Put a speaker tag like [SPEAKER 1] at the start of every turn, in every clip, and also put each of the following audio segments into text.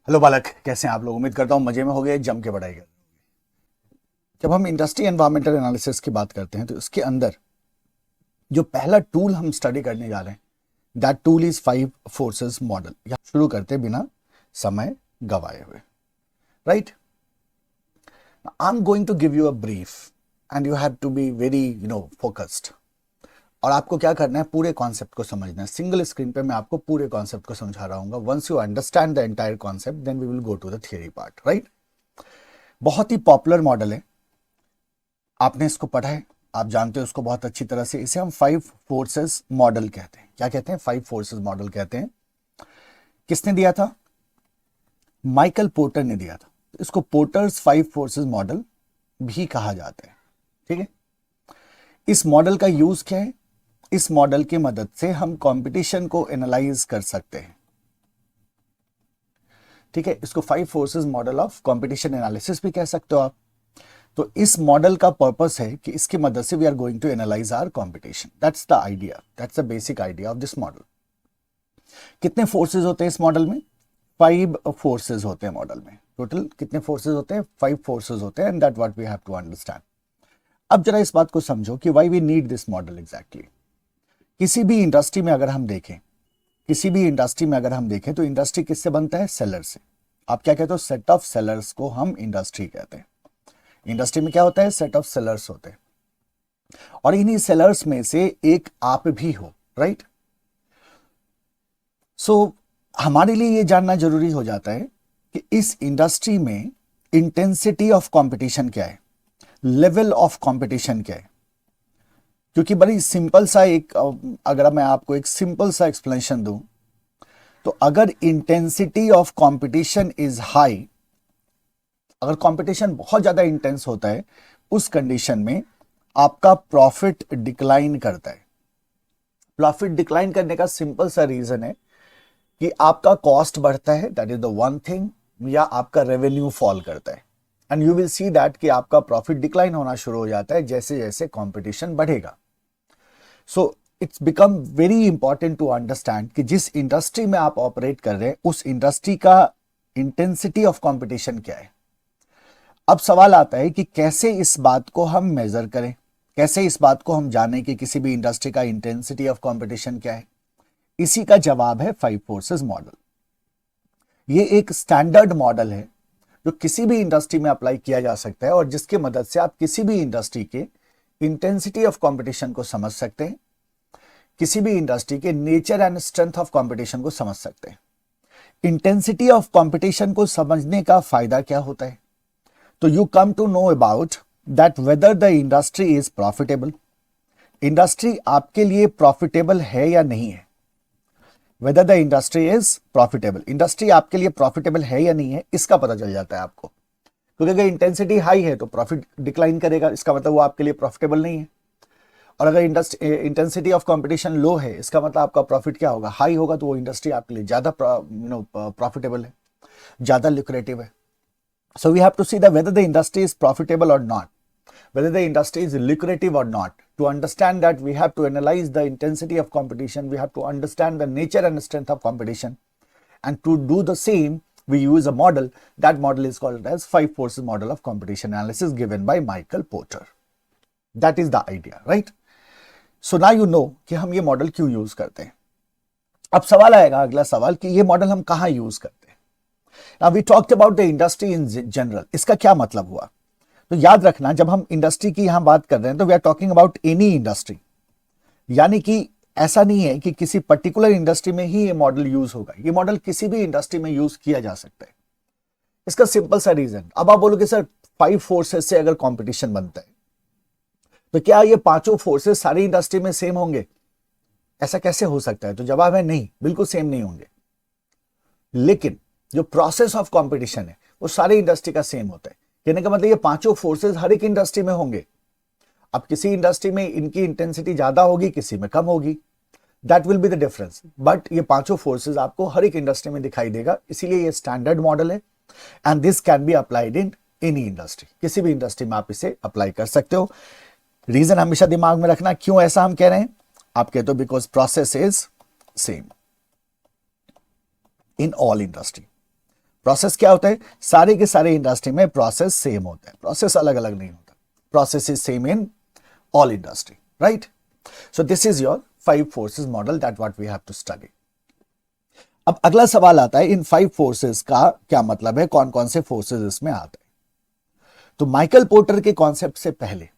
[SPEAKER 1] Hello बालक, कैसे हैं आप लोग। उम्मीद करता हूँ मजे में हो गए, जम के पढ़ाई कर। जब हम इंडस्ट्री एनवायरमेंटल एनालिसिस की बात करते हैं तो इसके अंदर जो पहला टूल हम स्टडी करने जा रहे हैं, that tool is five forces model. या शुरू करते बिना समय गवाए हुए। Right, I am going to give you a brief and you have to be very focused. और आपको क्या करना है, पूरे कॉन्सेप्ट को समझना है। सिंगल स्क्रीन पे मैं आपको पूरे कॉन्सेप्ट को समझा रहा हूँ। Once you understand the entire concept then we will go to the theory part. Right, बहुत ही पॉपुलर मॉडल है, आपने इसको पढ़ा है, आप जानते हो उसको बहुत अच्छी तरह से। इसे हम फाइव फोर्सेस मॉडल कहते हैं। क्या कहते हैं? फाइव फोर्सेस मॉडल कहते हैं। किसने दिया था? माइकल पोर्टर ने दिया था। इसको पोर्टर्स फाइव फोर्सेस मॉडल भी कहा जाता है। ठीक है, इस मॉडल का यूज क्या है? इस मॉडल की मदद से हम कंपटीशन को एनालाइज कर सकते हैं। ठीक है, इसको five forces model of competition analysis भी कह सकते हो आप। तो इस मॉडल का पर्पस है कि इसकी मदद से we are going to analyse our competition. That's the idea, that's the basic idea of this model. कितने फोर्सेस होते हैं इस मॉडल में? फाइव फोर्सेस होते हैं मॉडल में। टोटल कितने फोर्सेस होते हैं? फाइव फोर्सेस होते हैं, and that what we have to understand. अब जरा इस बात को समझो कि why we need this model exactly. किसी भी इंडस्ट्री में अगर हम देखें, तो इंडस्ट्री किससे बनता है? सेलर से। आप क्या कहते हो? सेट ऑफ सेलर्स को हम इंडस्ट्री कहते हैं। इंडस्ट्री में क्या होता है? सेट ऑफ सेलर्स होते हैं, और इन्हीं सेलर्स में से एक आप भी हो। राइट, सो हमारे लिए ये जानना जरूरी हो जाता है कि इस इंडस्ट्री में इंटेंसिटी ऑफ कंपटीशन क्या है, लेवल ऑफ कंपटीशन क्या है। क्योंकि बड़ी सिंपल सा एक, अगर मैं आपको एक सिंपल सा एक्सप्लेनेशन दूं, तो अगर intensity of competition is high, अगर कंपटीशन बहुत ज्यादा इंटेंस होता है, उस कंडीशन में आपका प्रॉफिट डिक्लाइन करता है। प्रॉफिट डिक्लाइन करने का सिंपल सा रीजन है कि आपका कॉस्ट बढ़ता है, that is the one thing, या आपका रेवेन्यू फॉल करता है। And you will see that कि आपका प्रॉफिट डिक्लाइन होना शुरू हो जाता है जैसे जैसे कंपटीशन बढ़ेगा। So it's become very important to understand कि जिस इंडस्ट्री में आप ऑपरेट कर रहे हैं, उस इंडस्ट्री का इंटेंसिटी ऑफ कंपटीशन क्या है। अब सवाल आता है कि कैसे इस बात को हम मेजर करें, कैसे इस बात को हम जानें कि किसी भी इंडस्ट्री का इंटेंसिटी ऑफ कंपटीशन क्या है। इसी का जवाब है फाइव फोर्सेस मॉडल। ये एक स्टैंडर्ड मॉडल है जो किसी भी इंडस्ट्री में अप्लाई किया जा सकता है, और जिसकी मदद से आप किसी भी इंडस्ट्री के इंटेंसिटी ऑफ कंपटीशन को समझ सकते हैं, किसी भी इंडस्ट्री के nature and strength of competition को समझ सकते हैं। इंटेंसिटी ऑफ कंपटीशन को समझने का फायदा क्या होता है? तो you come to know about that whether the industry is profitable. Industry आपके लिए प्रॉफिटेबल है या नहीं है। Whether the industry is profitable, industry आपके लिए प्रॉफिटेबल है या नहीं है, इसका पता चल जाता है आपको। क्योंकि अगर इंटेंसिटी हाई है तो प्रॉफिट डिक्लाइन करेगा, इसका मतलब वो आपके लिए प्रॉफिटेबल नहीं है। और अगर इंटेंसिटी ऑफ कंपटीशन लो है, इसका मतलब आपका प्रॉफिट क्या होगा? हाई होगा। तो वो इंडस्ट्री आपके लिए ज्यादा प्रॉफिटेबल है, ज्यादा लुक्रेटिव है। So we have to see that whether the industry is profitable or not, whether the industry is lucrative or not. To understand that, we have to analyze the intensity of competition. We have to understand the nature and strength of competition. And to do the same, we use a model. That model is called as five forces model of competition analysis given by Michael Porter. That is the idea, right? So now you know कि हम ये model क्यों use करते हैं। अब सवाल आएगा, अगला सवाल, कि ये मॉडल हम कहाँ यूज करते हैं। Now we talked about the industry in general. इसका क्या मतलब हुआ? तो याद रखना, जब हम इंडस्ट्री की यहां बात कर रहे हैं तो we are talking about any industry. यानी कि ऐसा नहीं है कि किसी पर्टिकुलर इंडस्ट्री में ही ये मॉडल यूज होगा। ये मॉडल किसी भी इंडस्ट्री में यूज किया जा सकता है। इसका सिंपल सा रीजन, अब आप बोलोगे सर फाइव फोर्सेस से अगर कंपटीशन बनता है तो क्या ये पांचों फोर्सेस सारी इंडस्ट्री में सेम होंगे? ऐसा कैसे हो सकता है? तो जवाब है नहीं, बिल्कुल सेम नहीं होंगे। लेकिन जो प्रोसेस ऑफ कंपटीशन है वो सारी इंडस्ट्री का सेम होता है। कहने का मतलब ये पांचों फोर्सेस हर एक इंडस्ट्री में होंगे। अब किसी इंडस्ट्री में इनकी इंटेंसिटी ज्यादा होगी, किसी में कम होगी, that will be the difference. But ये पांचों फोर्सेस आपको हर एक इंडस्ट्री में दिखाई देगा, इसीलिए ये स्टैंडर्ड मॉडल है and this can be applied in any industry. किसी भी इंडस्ट्री में आप इसे अप्लाई कर सकते हो। रीजन हमेशा दिमाग में रखना, क्यों ऐसा हम कह रहे हैं। आप कहते हो because process is same in all industry. Process क्या होता है, सारे के सारे इंडस्ट्री में प्रोसेस सेम होता है, प्रोसेस अलग अलग नहीं होता, process is same in all industry, right? So this is your 5 forces model that what we have to study. अब अगला सवाल आता है, इन 5 फोर्सेस का क्या मतलब है, कौन कौन से फोर्सेस इसमें आते हैं? तो माइकल पोर्टर के कॉन्सेप्ट से पहले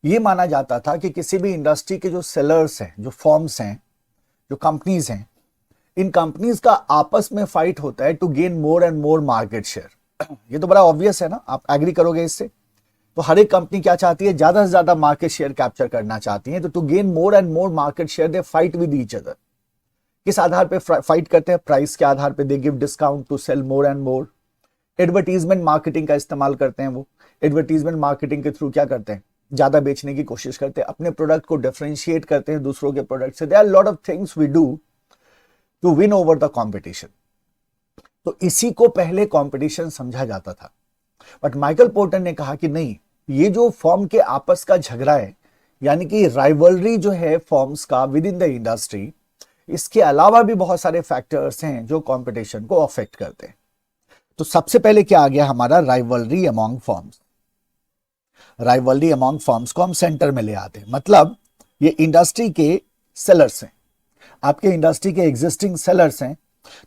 [SPEAKER 1] यह माना जाता था कि किसी भी इंडस्ट्री के जो सेलर्स हैं, जो फर्म्स हैं, जो कंपनीज हैं, इन कंपनीज का आपस में फाइट होता है to gain more and more market share. ये तो बड़ा ऑब्वियस है ना, आप एग्री करोगे इससे? तो हर एक कंपनी क्या चाहती है, ज्यादा से ज्यादा मार्केट शेयर कैप्चर करना चाहती है। तो to gain more and more market share they fight with each other. किस आधार पे फाइट करते हैं? प्राइस के आधार पे। They give discount to sell more and more. Advertisement marketing का इस्तेमाल करते हैं वो। एडवर्टीजमेंट मार्केटिंग के थ्रू क्या करते हैं, ज्यादा बेचने की कोशिश करते हैं, अपने प्रोडक्ट को डिफरेंशिएट करते हैं दूसरों के प्रोडक्ट से। There are lot of things we do to win over the competition. तो इसी को पहले कॉम्पिटिशन समझा जाता था। बट माइकल पोर्टर ने कहा कि नहीं, ये जो फॉर्म के आपस का झगड़ा है, यानी कि राइवलरी जो है फॉर्म्स का विद इन द इंडस्ट्री, इसके अलावा भी बहुत सारे फैक्टर्स हैं जो कंपटीशन को अफेक्ट करते हैं। तो सबसे पहले क्या आ गया हमारा, rivalry among forms. Rivalry among forms को हम सेंटर में ले आते हैं। मतलब ये इंडस्ट्री के सेलर्स हैं, आपके इंडस्ट्री के एग्जिस्टिंग सेलर्स हैं,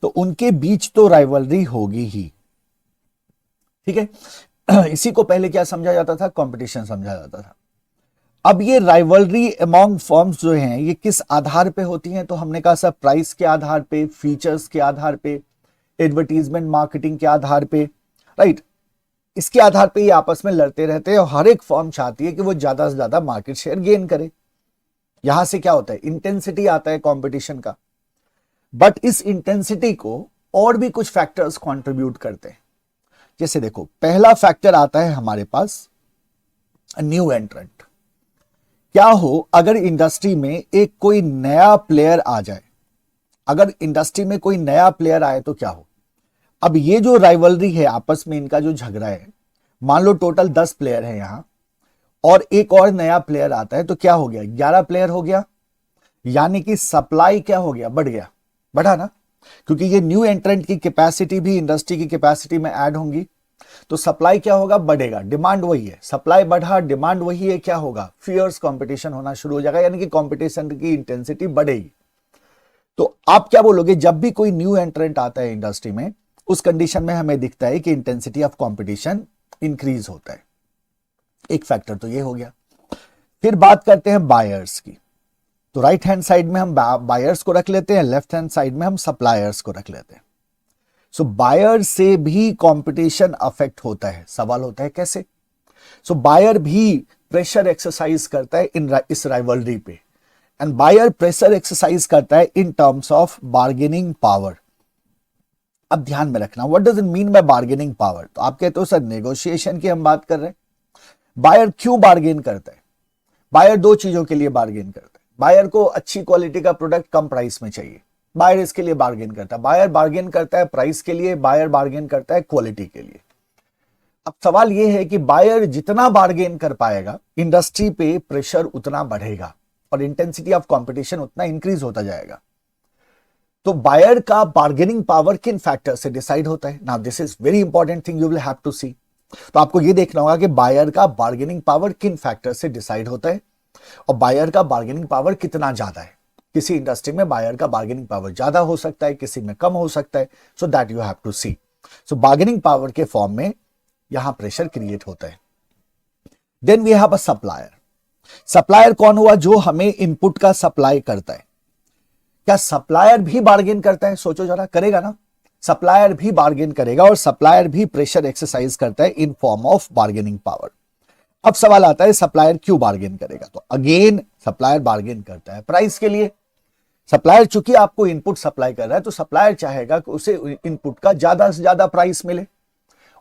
[SPEAKER 1] तो उनके बीच तो राइवलरी होगी ही, ठीक है। इसी को पहले क्या समझा जाता था, कंपटीशन समझा जाता था। अब ये राइवलरी अमॉन्ग फर्म्स जो हैं, ये किस आधार पे होती हैं? तो हमने कहा सर, प्राइस के आधार पे, फीचर्स के आधार पे, एडवर्टीजमेंट मार्केटिंग के आधार पे, राइट? इसके आधार पे ये आपस में लड़ते रहते हैं और हर एक फर्म चाहती है कि वो ज्यादा से ज्यादा मार्केट शेयर गेन करे। यहां से क्या होता है, इंटेंसिटी आता है कंपटीशन का। बट इस इंटेंसिटी को और भी कुछ फैक्टर्स कंट्रीब्यूट करते हैं। जैसे देखो, पहला फैक्टर आता है हमारे पास न्यू एंट्रेंट। क्या हो अगर इंडस्ट्री में एक कोई नया प्लेयर आ जाए, अगर इंडस्ट्री में कोई नया प्लेयर आए तो क्या हो? अब ये जो राइवलरी है आपस में, इनका जो झगड़ा है, मान लो टोटल 10 प्लेयर है यहां और एक और नया प्लेयर आता है, तो क्या हो गया, 11 प्लेयर हो गया। यानी कि सप्लाई क्या हो गया, बढ़ गया, बढ़ा ना, क्योंकि ये न्यू एंट्रेंट की कैपेसिटी भी इंडस्ट्री की कैपेसिटी में ऐड होंगी, तो सप्लाई क्या होगा, बढ़ेगा। डिमांड वही है, सप्लाई बढ़ा, डिमांड वही है, क्या होगा, फियर्स कंपटीशन होना शुरू हो जाएगा, यानी कि कंपटीशन की इंटेंसिटी बढ़ेगी। तो आप क्या बोलोगे, जब भी कोई न्यू एंट्रेंट आता है इंडस्ट्री में, उस कंडीशन में हमें दिखता है कि इंटेंसिटी ऑफ कंपटीशन इंक्रीज होता है। एक फैक्टर तो ये हो गया। फिर बात करते हैं बायर्स की। तो राइट हैंड साइड में हम बायर्स को रख लेते हैं, लेफ्ट हैंड साइड में हम सप्लायर्स को रख लेते हैं। सो बायर से भी कंपटीशन अफेक्ट होता है। सवाल होता है कैसे? सो बायर भी प्रेशर एक्सरसाइज करता है इस राइवलरी पे, एंड बायर प्रेशर एक्सरसाइज करता है in terms of bargaining power. अब ध्यान में रखना, what does it mean by bargaining power? तो आप कहते हो सर नेगोशिएशन की हम बात कर रहे हैं। बायर क्यों बार्गेन करता है? बायर दो चीजों के लिए बार्गेन करता है। बायर को अच्छी क्वालिटी का प्रोडक्ट कम प्राइस में चाहिए, बायर इसके लिए बार्गेन करता है। बायर बार्गेन करता है प्राइस के लिए, बायर बार्गेन करता है क्वालिटी के लिए। अब सवाल यह है कि बायर जितना बार्गेन कर पाएगा, इंडस्ट्री पे प्रेशर उतना बढ़ेगा और इंटेंसिटी ऑफ कंपटीशन उतना इंक्रीज होता जाएगा। तो बायर का बार्गेनिंग पावर किन फैक्टर से डिसाइड होता है? Now this is very important thing you will have to see. तो आपको यह देखना होगा कि बायर का बार्गेनिंग पावर किन फैक्टर से डिसाइड होता है और बायर का बार्गेनिंग पावर कितना ज्यादा है। किसी इंडस्ट्री में बायर का बार्गेनिंग पावर ज्यादा हो सकता है, किसी में कम हो सकता है। So that you have to see. So bargaining power के फॉर्म में यहां प्रेशर क्रिएट होता है। Then we have a supplier. Supplier कौन हुआ? जो हमें इनपुट का सप्लाई करता है। क्या सप्लायर भी बार्गेन करता है? सोचो जरा, करेगा ना। सप्लायर भी बार्गेन करेगा और सप्लायर भी प्रेशर एक्सरसाइज करता है in form of bargaining power. अब सवाल आता है सप्लायर क्यों बार्गेन करेगा? तो अगेन सप्लायर बार्गेन करता है प्राइस के लिए। सप्लायर चूंकि आपको इनपुट सप्लाई कर रहा है, तो सप्लायर चाहेगा कि उसे इनपुट का ज्यादा से ज्यादा प्राइस मिले,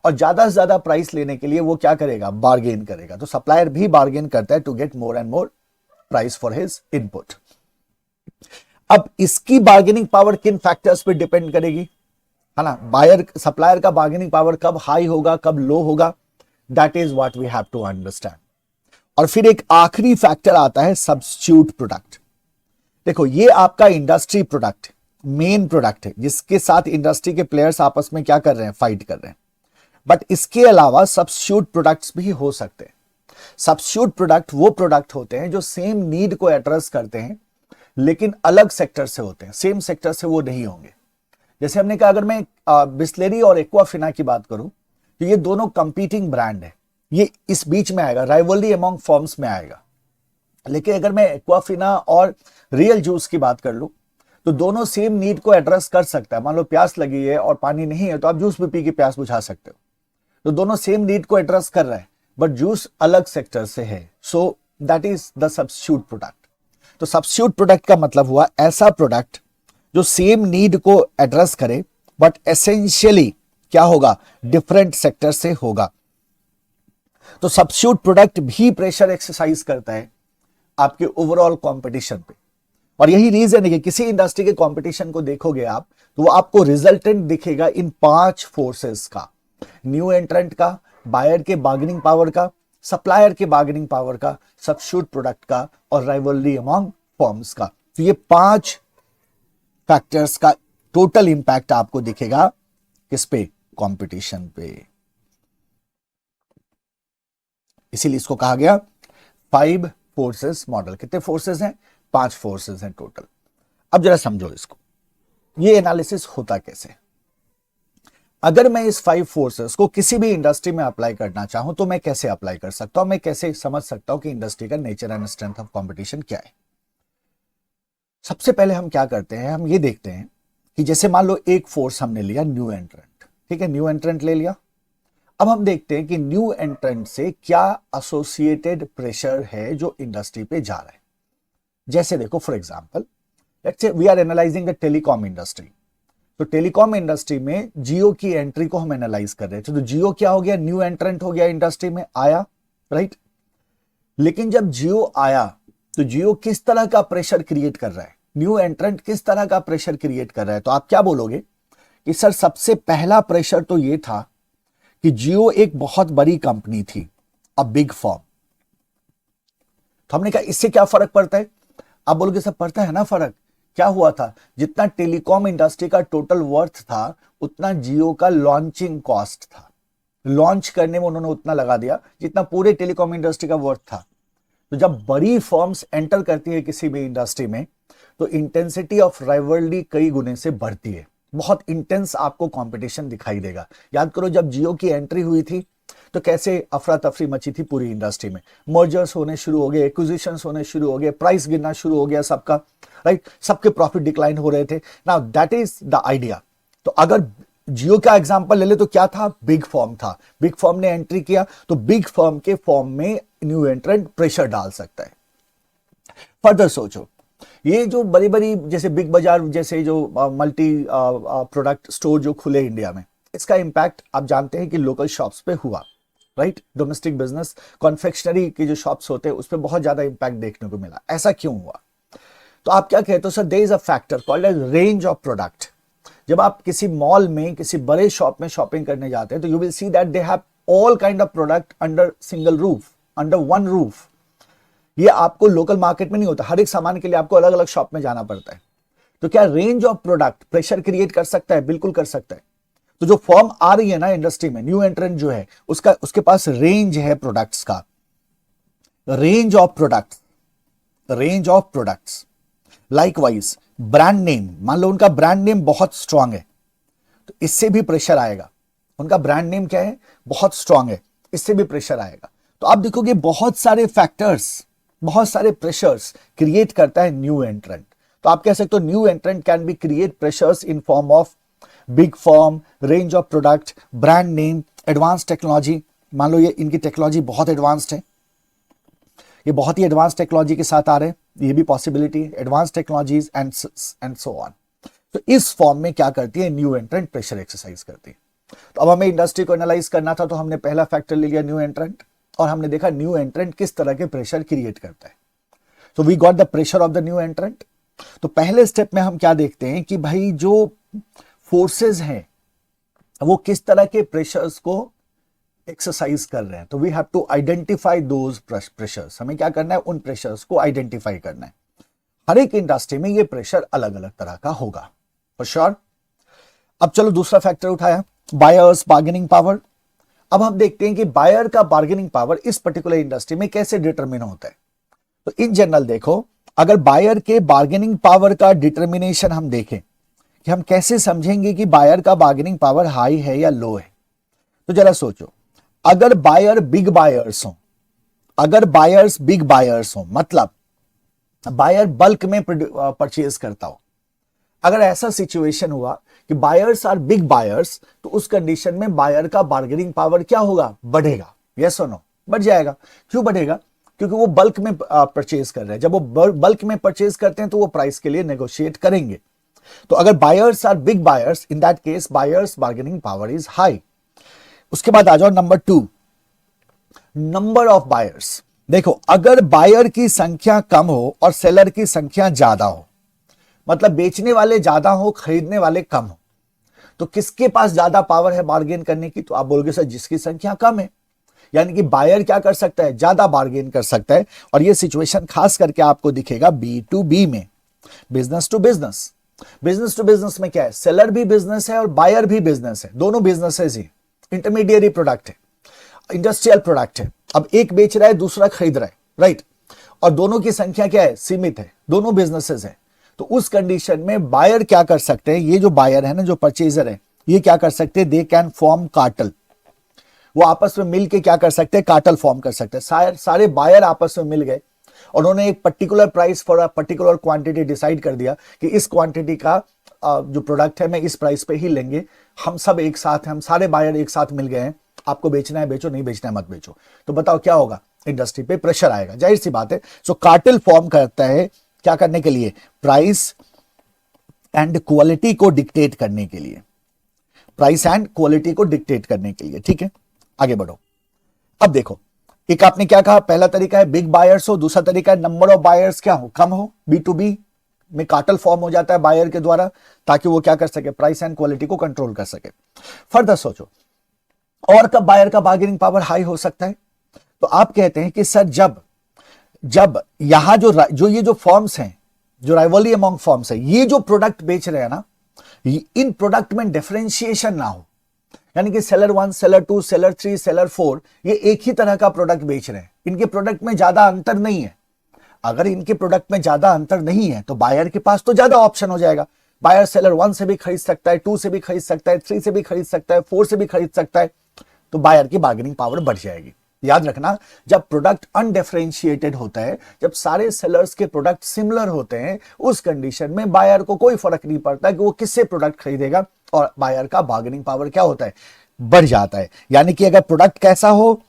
[SPEAKER 1] और ज्यादा से ज्यादा प्राइस लेने के लिए वो क्या करेगा? बार्गेन करेगा। तो सप्लायर भी बार्गेन करता है to get more and more price for his input. अब इसकी बार्गेनिंग पावर किन फैक्टर्स पे डिपेंड करेगी, है ना? बायर सप्लायर का बार्गेनिंग पावर कब हाई होगा, कब लो होगा, that is what we have to understand. और फिर एक आखिरी फैक्टर आता है सब्स्टिट्यूट प्रोडक्ट। देखो, ये आपका इंडस्ट्री प्रोडक्ट, मेन प्रोडक्ट है जिसके साथ इंडस्ट्री के प्लेयर्स आपस में क्या कर रहे हैं, फाइट कर रहे हैं। बट इसके अलावा सब्स्टिट्यूट प्रोडक्ट्स भी हो सकते हैं। सब्स्टिट्यूट प्रोडक्ट वो प्रोडक्ट होते हैं जो सेम नीड को एड्रेस करते हैं लेकिन अलग सेक्टर से होते हैं, सेम सेक्टर से वो नहीं होंगे। जैसे हमने कहा, अगर मैं बिस्लेरी और एक्वाफिना की बात करूं तो ये दोनों कंपीटिंग ब्रांड है, ये इस बीच में आएगा, राइवलरी अमंग फर्म्स में आएगा। लेकिन अगर मैं एक्वाफिना और रियल जूस की बात कर लूं तो दोनों सेम नीड को एड्रेस कर सकता है। मान लो प्यास लगी है और पानी नहीं है तो आप जूस भी पी के प्यास बुझा सकते हो। तो दोनों सेम नीड को एड्रेस कर रहे हैं बट जूस अलग सेक्टर से है। So that is the substitute product. तो सब्स्टिट्यूट प्रोडक्ट का मतलब हुआ ऐसा प्रोडक्ट जो सेम नीड को एड्रेस करे बट एसेंशियली क्या होगा, डिफरेंट सेक्टर से होगा। तो सब्स्टिट्यूट प्रोडक्ट भी प्रेशर एक्सरसाइज करता है आपके ओवरऑल कंपटीशन पे। और यही रीजन है कि किसी इंडस्ट्री के कंपटीशन को देखोगे आप तो वो आपको रिजल्टेंट दिखेगा इन 5 फोर्सेस का, न्यू एंट्रेंट का, बायर के बार्गेनिंग पावर का, सप्लायर के बार्गेनिंग पावर का, सब्स्टिट्यूट प्रोडक्ट का और राइवलरी अमंग फर्म्स का। तो ये 5 फैक्टर्स का टोटल इंपैक्ट आपको दिखेगा किस पे, कंपटीशन पे। इसीलिए इसको कहा गया 5 फोर्सेस मॉडल। कितने फोर्सेस हैं, 5 फोर्सेस हैं टोटल। अब जरा समझो इसको, ये एनालिसिस होता कैसे। अगर मैं इस 5 फोर्सेस को किसी भी इंडस्ट्री में अप्लाई करना चाहूं तो मैं कैसे अप्लाई कर सकता हूं, मैं कैसे समझ सकता हूं कि इंडस्ट्री का nature and strength of competition क्या है। सबसे पहले हम क्या करते हैं, हम ये देखते हैं कि जैसे मान लो एक फोर्स हमने लिया न्यू एंट्रेंट, ठीक है, न्यू एंट्रेंट ले लिया। अब हम देखते हैं कि न्यू एंट्रेंट से क्या एसोसिएटेड प्रेशर है जो इंडस्ट्री पे जा रहा है। जैसे देखो for example let's say we are analysing the telecom industry. तो टेलीकॉम इंडस्ट्री में जियो की एंट्री को हम एनालाइज कर रहे थे। तो जियो क्या हो गया, न्यू एंट्रेंट हो गया, इंडस्ट्री में आया, राइट। लेकिन जब जियो आया तो जियो किस तरह का प्रेशर क्रिएट कर रहा है, न्यू एंट्रेंट किस तरह का प्रेशर क्रिएट कर रहा है। तो आप क्या बोलोगे कि सर सबसे पहला प्रेशर तो ये था कि जियो एक बहुत बड़ी कंपनी थी, अ बिग फर्म। तो हमने कहा इससे क्या फर्क पड़ता है, आप बोलोगे सब पड़ता है ना फर्क। क्या हुआ था, जितना टेलीकॉम इंडस्ट्री का टोटल वर्थ था उतना जियो का लॉन्चिंग कॉस्ट था, लॉन्च करने में उन्होंने उतना लगा दिया जितना पूरे टेलीकॉम इंडस्ट्री का वर्थ था। तो जब बड़ी फर्म्स एंटर करती है किसी भी इंडस्ट्री में तो इंटेंसिटी ऑफ राइवलरी कई गुने से बढ़ती है, बहुत इंटेंस आपको कंपटीशन दिखाई देगा। याद करो जब जियो की एंट्री हुई थी तो कैसे अफरा तफरी मची थी पूरी इंडस्ट्री में, मर्जर्स होने शुरू हो गए, एक्विजिशंस होने शुरू हो गए, प्राइस गिरना शुरू हो गया सबका, राइट, सबके प्रॉफिट डिक्लाइन हो रहे थे। Now that is the idea. तो अगर जियो का एग्जांपल ले ले तो क्या था, बिग फर्म था, बिग फर्म ने एंट्री किया तो बिग फर्म के फॉर्म में न्यू एंट्रेंट प्रेशर डाल सकता है। फर्दर सोचो, ये जो बड़ी बड़ी जैसे बिग बाजार जैसे जो मल्टी प्रोडक्ट स्टोर जो खुले इंडिया में, इसका इंपैक्ट आप जानते हैं कि लोकल शॉप्स पे हुआ, राइट। डोमेस्टिक बिजनेस कॉन्फेक्शनरी के जो शॉप्स होते हैं उस पर बहुत ज्यादा इंपैक्ट देखने को मिला। ऐसा क्यों हुआ, तो आप क्या कहते हो sir, there is a factor called as range of product. जब आप किसी मॉल में किसी बड़े शॉप में शॉपिंग करने जाते हैं तो you will see that they have all kind of product under single roof, under one roof. ये आपको लोकल मार्केट में नहीं होता, हर एक सामान के लिए आपको अलग अलग शॉप में जाना पड़ता है। तो क्या range of product pressure create कर सकता है, बिल्कुल कर सकता है। तो जो फॉर्म आ रही है ना इंडस्ट्री में, न्यू एंट्रेंट जो है उसके पास रेंज है प्रोडक्ट्स का, range of products, range of products. Likewise brand name, मान लो उनका ब्रांड नेम बहुत स्ट्रांग है तो इससे भी प्रेशर आएगा। उनका ब्रांड नेम क्या है, बहुत स्ट्रांग है, इससे भी प्रेशर आएगा। तो आप देखोगे बहुत सारे फैक्टर्स, बहुत सारे प्रेशर्स क्रिएट करता है न्यू एंट्रेंट। तो आप कह सकते हो new एंट्रेंट can be create pressures in form of big form, range of product, brand name, advance technology. मान लो ये इनकी टेक्नोलॉजी बहुत एडवांस्ड है, ये बहुत ही एडवांस टेक्नोलॉजी के साथ आ रहे हैं, ये भी पॉसिबिलिटी है, advance technologies and so on. तो इस फॉर्म में क्या करती है, न्यू एंट्रेंट प्रेशर एक्सरसाइज करती है। तो अब हमें इंडस्ट्री को एनालाइज करना था तो हमने पहला फैक्टर ले लिया न्यू एंट्रेंट, और हमने देखा न्यू एंट्रेंट किस तरह के प्रेशर क्रिएट करता है। तो we got the pressure of the new entrant. तो पहले स्टेप में हम क्या देखते हैं कि भाई जो फोर्सेस हैं वो किस तरह के प्रेशर्स को एक्सरसाइज कर रहे हैं। तो we have to identify those pressures. हमें क्या करना है, उन प्रेशर्स को आइडेंटिफाई करना है। हर एक इंडस्ट्री में ये प्रेशर अलग अलग तरह का होगा, फॉर श्योर। अब चलो दूसरा फैक्टर उठाया, बायर्स बार्गेनिंग पावर। अब हम देखते हैं कि बायर का बार्गेनिंग पावर इस पर्टिकुलर इंडस्ट्री में कैसे डिटरमिन होता है। तो इन जनरल देखो, अगर बायर के बार्गेनिंग पावर का डिटर्मिनेशन हम देखें कि हम कैसे समझेंगे कि बायर का बार्गेनिंग पावर हाई है या लो है, तो जरा सोचो, अगर बायर बिग बायर्स हो, अगर बायर्स बिग बायर्स हो, मतलब बायर बल्क में परचेज करता हो, अगर ऐसा सिचुएशन हुआ कि बायर्स आर बिग बायर्स, तो उस कंडीशन में बायर का बार्गेनिंग पावर क्या होगा, बढ़ेगा। यस और नो, बढ़ जाएगा। क्यों बढ़ेगा? क्योंकि वो बल्क में परचेज कर रहे हैं। जब वो बल्क में परचेज करते हैं तो वो प्राइस के लिए नेगोशिएट करेंगे। तो अगर buyers are big buyers, in that case buyers bargaining power is high. उसके बाद आ जाओ नंबर 2, नंबर ऑफ बायर्स। देखो, अगर बायर की संख्या कम हो और सेलर की संख्या ज्यादा हो, मतलब बेचने वाले ज्यादा हो, खरीदने वाले कम हो, तो किसके पास ज्यादा पावर है बार्गेन करने की? तो आप बोलोगे सर जिसकी संख्या कम है, यानी कि बायर क्या कर सकता है, ज्यादा बार्गेन कर सकता है। और ये सिचुएशन खास करके आपको दिखेगा B2B में, business to business. Business to business में क्या है, सेलर भी बिजनेस है और बायर भी बिजनेस है, दोनों बिजनेसेस ही। इंटरमीडिएरी प्रोडक्ट है, इंडस्ट्रियल प्रोडक्ट है। अब एक बेच रहा है, दूसरा खरीद रहा है, राइट, और दोनों की संख्या क्या है, सीमित है, दोनों बिजनेसेस है। तो उस कंडीशन में बायर क्या कर सकते हैं, ये जो बायर है ना, जो परचेजर है, ये क्या कर सकते हैं, दे कैन फॉर्म कार्टल। वो आपस में मिलके क्या कर सकते हैं, कार्टल फॉर्म कर सकते हैं। सारे बायर आपस में मिल गए और उन्होंने एक particular price for a particular quantity decide कर दिया कि इस क्वांटिटी का जो प्रोडक्ट है मैं इस प्राइस पे ही लेंगे। हम सब एक साथ हैं, हम सारे बायर एक साथ मिल गए हैं, आपको बेचना है बेचो, नहीं बेचना है मत बेचो। तो बताओ क्या होगा, इंडस्ट्री पे प्रेशर आएगा, जाहिर सी बात है। सो कार्टेल फॉर्म करता है क्या करने के लिए, प्राइस एंड क्वालिटी को डिक्टेट करने के लिए, प्राइस एंड क्वालिटी को डिक्टेट करने के लिए। ठीक है, आगे बढ़ो। अब देखो, एक आपने क्या कहा, पहला तरीका है बिग बायर्स हो, दूसरा तरीका है नंबर ऑफ बायर्स क्या हो, कम हो। B2B में कार्टल फॉर्म हो जाता है बायर के द्वारा, ताकि वो क्या कर सके, प्राइस एंड क्वालिटी को कंट्रोल कर सके। फर्दर सोचो, और कब बायर का बार्गेनिंग पावर हाई हो सकता है? तो आप कहते हैं कि सर जब जब यहां जो ये जो फॉर्म्स हैं, जो राइवली अमंग फॉर्म्स है, ये जो प्रोडक्ट बेच रहे हैं ना, इन प्रोडक्ट में डिफरेंशिएशन ना हो, यानी कि सेलर 1, सेलर 2, सेलर 3, सेलर 4 ये एक ही तरह का प्रोडक्ट बेच रहे हैं, इनके प्रोडक्ट में ज्यादा अंतर नहीं है। अगर इनके प्रोडक्ट में ज्यादा अंतर नहीं है तो बायर के पास तो ज्यादा ऑप्शन हो जाएगा। बायर सेलर 1 से भी खरीद सकता है, 2 से भी खरीद सकता है, 3 से भी खरीद सकता है, 4 से भी खरीद सकता है, तो बायर की बार्गेनिंग पावर बढ़ जाएगी। याद रखना, जब प्रोडक्ट अनडिफरेंशिएटेड होता है, जब सारे सेलर्स के प्रोडक्ट सिमिलर होते हैं, उस कंडीशन में बायर को कोई फर्क नहीं पड़ता कि वो किससे प्रोडक्ट खरीदेगा, और बायर का बार्गेनिंग पावर क्या होता है, बढ़ जाता है। यानी कि अगर प्रोडक्ट कैसा हो,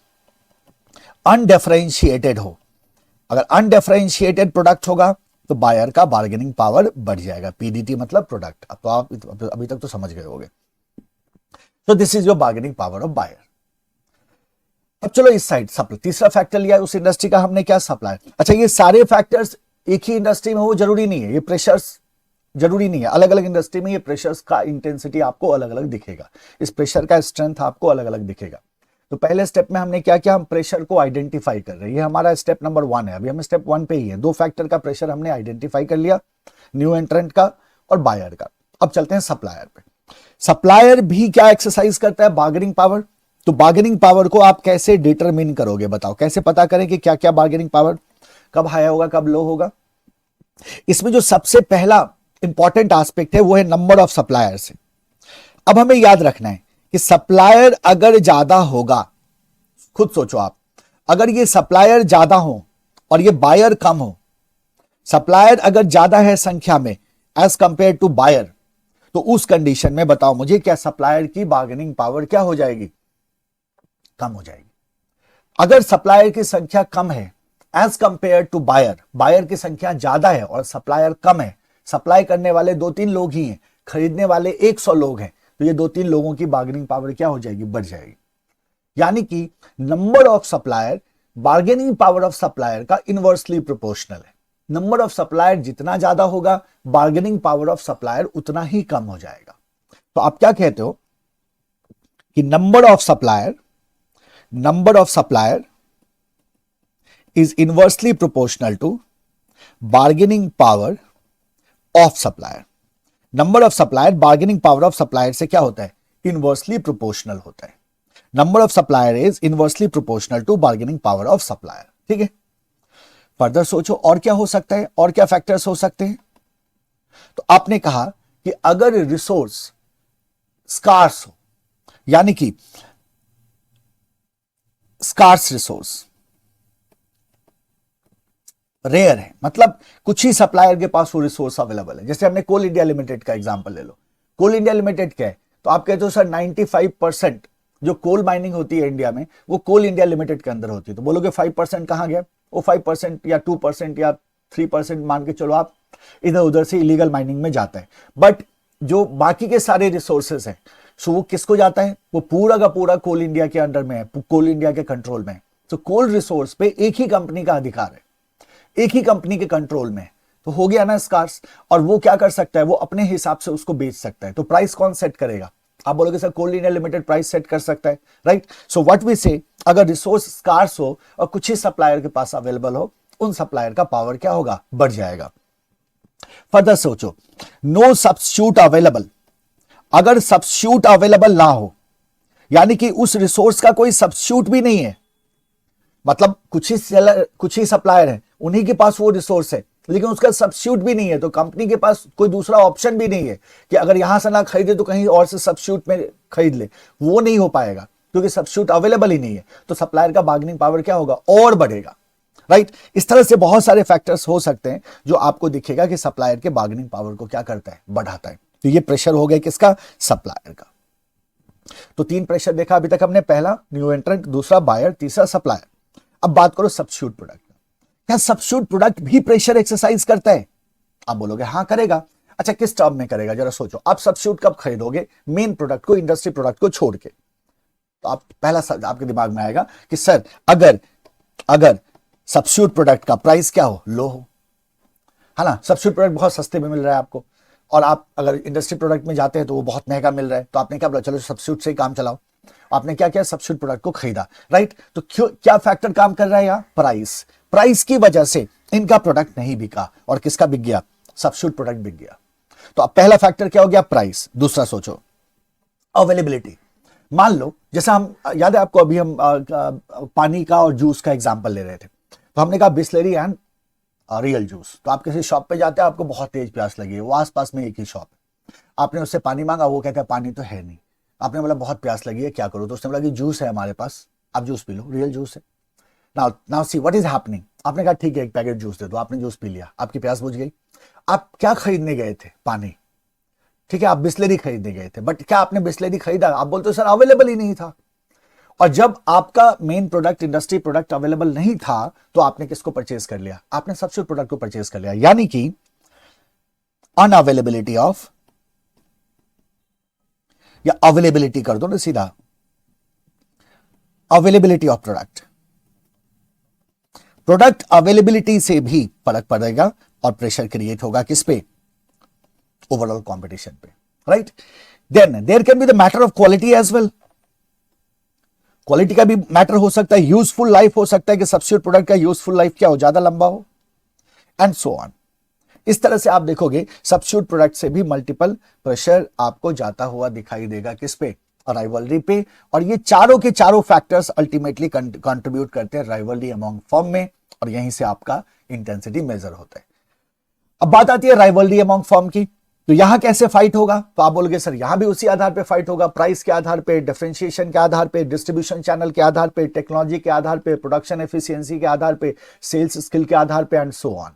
[SPEAKER 1] अनडिफरेंशिएटेड हो, अगर अनडिफरेंशिएटेड प्रोडक्ट होगा तो बायर का बार्गेनिंग पावर बढ़ जाएगा। PDT मतलब प्रोडक्ट। अब तो आप अभी तक तो समझ गए होंगे। तो this is your bargaining power of buyer. अब चलो इस साइड सप्लाई, तीसरा फैक्टर लिया उस इंडस्ट्री का हमने, क्या, सप्लाई। अच्छा, ये सारे फैक्टर्स एक ही इंडस्ट्री में हो जरूरी नहीं है, ये प्रेशर्स जरूरी नहीं है, अलग अलग इंडस्ट्री में ये प्रेशर्स का इंटेंसिटी आपको अलग अलग दिखेगा, इस प्रेशर का स्ट्रेंथ आपको अलग अलग दिखेगा। तो पहले स्टेप में हमने क्या किया, हम प्रेशर को आइडेंटिफाई कर रहे हैं, ये हमारा स्टेप नंबर 1 है। अभी हम स्टेप 1 पे ही है, 2 फैक्टर का प्रेशर हमने आइडेंटिफाई कर लिया, न्यू एंट्रेंट का और बायर का। अब चलते हैं सप्लायर पे। सप्लायर भी क्या एक्सरसाइज करता है, बार्गेनिंग पावर। तो बार्गेनिंग पावर को आप कैसे डिटरमिन करोगे, बताओ कैसे पता करें कि क्या क्या बार्गेनिंग पावर कब हाई होगा, कब लो होगा। इसमें जो सबसे पहला इंपॉर्टेंट एस्पेक्ट है वो है नंबर ऑफ सप्लायर्स है। अब हमें याद रखना है कि सप्लायर अगर ज्यादा होगा, खुद सोचो आप, अगर ये सप्लायर ज्यादा हो और ये बायर कम हो, सप्लायर अगर ज्यादा है संख्या में एज कंपेयर टू बायर, तो उस कंडीशन में बताओ मुझे, क्या सप्लायर की बार्गेनिंग पावर क्या हो जाएगी, कम हो जाएगी। अगर सप्लायर की संख्या कम है as compare to buyer, buyer की संख्या ज्यादा है और सप्लायर कम है, सप्लाई करने वाले 2-3 लोग ही हैं, खरीदने वाले 100 लोग हैं, तो ये 2-3 लोगों की बार्गेनिंग पावर क्या हो जाएगी, बढ़ जाएगी। यानी कि number of supplier bargaining power of supplier का इनवर्सली प्रोपोर्शनल है। नंबर ऑफ सप्लायर जितना ज्यादा होगा, बार्गेनिंग पावर ऑफ सप्लायर उतना ही कम हो जाएगा। तो आप क्या कहते हो कि number of supplier is inversely proportional to bargaining power of supplier। Number of supplier bargaining power of supplier से क्या होता है, इनवर्सली प्रोपोर्शनल होता है। Number of supplier is inversely proportional to bargaining power of supplier. ठीक है, further सोचो और क्या हो सकता है, और क्या फैक्टर्स हो सकते हैं। तो आपने कहा कि अगर रिसोर्स स्कार्स हो, यानी कि स्कार्स रिसोर्स रेयर है, मतलब कुछ ही सप्लायर के पास वो रिसोर्स अवेलेबल है। जैसे हमने कोल इंडिया लिमिटेड का एग्जांपल ले लो। कोल इंडिया लिमिटेड क्या है, तो आप कहते हो सर 95% जो कोल माइनिंग होती है इंडिया में वो कोल इंडिया लिमिटेड के अंदर होती है। तो बोलोगे 5% कहां गया, वो 5% या 2% या 3% मान के चलो आप, इधर उधर से इलीगल माइनिंग में जाता है। बट जो बाकी के सारे रिसोर्सेस हैं सो वो किसको जाता है, वो पूरा का पूरा कोल इंडिया के अंडर में है, कोल इंडिया के कंट्रोल में है। तो कोल रिसोर्स पे एक ही कंपनी का अधिकार है, एक ही कंपनी के कंट्रोल में। तो हो गया ना स्कार्स, और वो क्या कर सकता है, वो अपने हिसाब से उसको बेच सकता है। तो प्राइस कौन सेट करेगा, आप बोलोगे सर कोल इंडिया लिमिटेड प्राइस सेट कर सकता है, राइट। सो व्हाट वी से, अगर रिसोर्स स्कार्स हो और कुछ ही सप्लायर के पास अवेलेबल हो, उन सप्लायर का पावर क्या होगा, बढ़ जाएगा। फर्दर सोचो, नो सब्स्टिट्यूट अवेलेबल, अगर सब्स्टिट्यूट अवेलेबल ना हो, यानी कि उस रिसोर्स का कोई सब्स्टिट्यूट भी नहीं है, मतलब कुछ ही सप्लायर है, उन्हीं के पास वो रिसोर्स है, लेकिन उसका सब्स्टिट्यूट भी नहीं है, तो कंपनी के पास कोई दूसरा ऑप्शन भी नहीं है कि अगर यहां से ना खरीदे तो कहीं और से सब्स्टिट्यूट में खरीद ले, वो नहीं हो पाएगा क्योंकि सब्स्टिट्यूट अवेलेबल ही नहीं है। तो सप्लायर का बार्गेनिंग पावर क्या होगा, और बढ़ेगा, राइट। इस तरह से बहुत सारे फैक्टर्स हो सकते हैं जो आपको दिखेगा कि सप्लायर के बार्गेनिंग पावर को क्या करता है, बढ़ाता है। तो ये प्रेशर हो गया किसका, सप्लायर का। तो 3 प्रेशर देखा अभी तक हमने, पहला न्यू एंट्रेंट, दूसरा बायर, तीसरा सप्लायर। अब बात करो सब्स्टिट्यूट प्रोडक्ट। क्या सब्स्टिट्यूट प्रोडक्ट भी प्रेशर एक्सरसाइज करता है, आप बोलोगे हाँ करेगा। अच्छा किस टर्म में करेगा, जरा सोचो। आप सब्स्टिट्यूट कब खरीदोगे, मेन प्रोडक्ट को, इंडस्ट्री प्रोडक्ट को छोड़ के। तो आप पहला आपके दिमाग में आएगा कि सर अगर सब्स्टिट्यूट प्रोडक्ट का प्राइस क्या हो, लो हो, है ना, सब्स्टिट्यूट प्रोडक्ट बहुत सस्ते में मिल रहा है आपको, और आप अगर इंडस्ट्री प्रोडक्ट में जाते हैं तो वो बहुत महंगा मिल रहा है, तो आपने क्या बोला, चलो सब्स्टिट्यूट से ही काम चलाओ। आपने क्या किया, सब्स्टिट्यूट प्रोडक्ट को खरीदा, राइट। तो क्या फैक्टर काम कर रहा है यहाँ, प्राइस। प्राइस की वजह से इनका प्रोडक्ट नहीं बिका, और किसका बिक गया, सब्स्टिट्यूट प्रोडक्ट बिक गया। तो अब पहला फैक्टर क्या हो गया, प्राइस। दूसरा सोचो अवेलेबिलिटी। मान लो जैसा हम, याद है आपको, अभी हम पानी का और जूस का एग्जांपल ले रहे थे, तो हमने कहा बिस्लरी एंड रियल जूस। तो आप किसी शॉप पे जाते हैं, आपको बहुत तेज प्यास लगी है, वो आसपास में एक ही शॉप है, आपने उससे पानी मांगा, वो कहता है पानी तो है नहीं। आपने बोला बहुत प्यास लगी है, क्या करो, तो उसने बोला कि जूस है हमारे पास, आप juice P low, real juice है। Now see what is happening. आपने कहा ठीक है एक पैकेट जूस दे दो, आपने जूस पी लिया, आपकी प्यास बुझ गई। आप क्या खरीदने गए थे, पानी, ठीक है, आप बिस्लरी खरीदने गए थे, बट क्या आपने बिस्लरी खरीदा, आप बोलते हो सर अवेलेबल ही नहीं था। और जब आपका main product, industry product available नहीं था, तो आपने किसको परचेज कर लिया, आपने सब्स्टिट्यूट प्रोडक्ट को परचेज कर लिया। यानी कि अनअवेलेबिलिटी ऑफ, या अवेलेबिलिटी कर दो ना सीधा, availability of product. Product availability से भी फर्क पड़ेगा और प्रेशर क्रिएट होगा किस पे, ओवरऑल कंपटीशन पे, right. Then there can be the matter of quality as well. Quality का भी मैटर हो सकता है, यूजफुल लाइफ हो सकता है कि सब्स्टिट्यूट प्रोडक्ट का यूजफुल लाइफ क्या हो, ज्यादा लंबा हो, एंड सो ऑन। इस तरह से आप देखोगे सब्स्टिट्यूट प्रोडक्ट से भी मल्टीपल प्रेशर आपको जाता हुआ दिखाई देगा किस पे, राइवलरी पे। और ये चारों के चारों फैक्टर्स अल्टीमेटली कंट्रीब्यूट करते हैं राइवलरी अमंग फर्म में, और यहीं से आपका इंटेंसिटी मेजर होता है। अब बात आती है राइवलरी अमंग फर्म की, तो यहां कैसे फाइट होगा, तो आप बोलोगे सर यहां भी उसी आधार पे फाइट होगा, प्राइस के आधार पे, डिफरेंशिएशन के आधार पे, डिस्ट्रीब्यूशन चैनल के आधार पे, टेक्नोलॉजी के आधार पे, प्रोडक्शन एफिशिएंसी के आधार पे, सेल्स स्किल के आधार पे, एंड सो ऑन।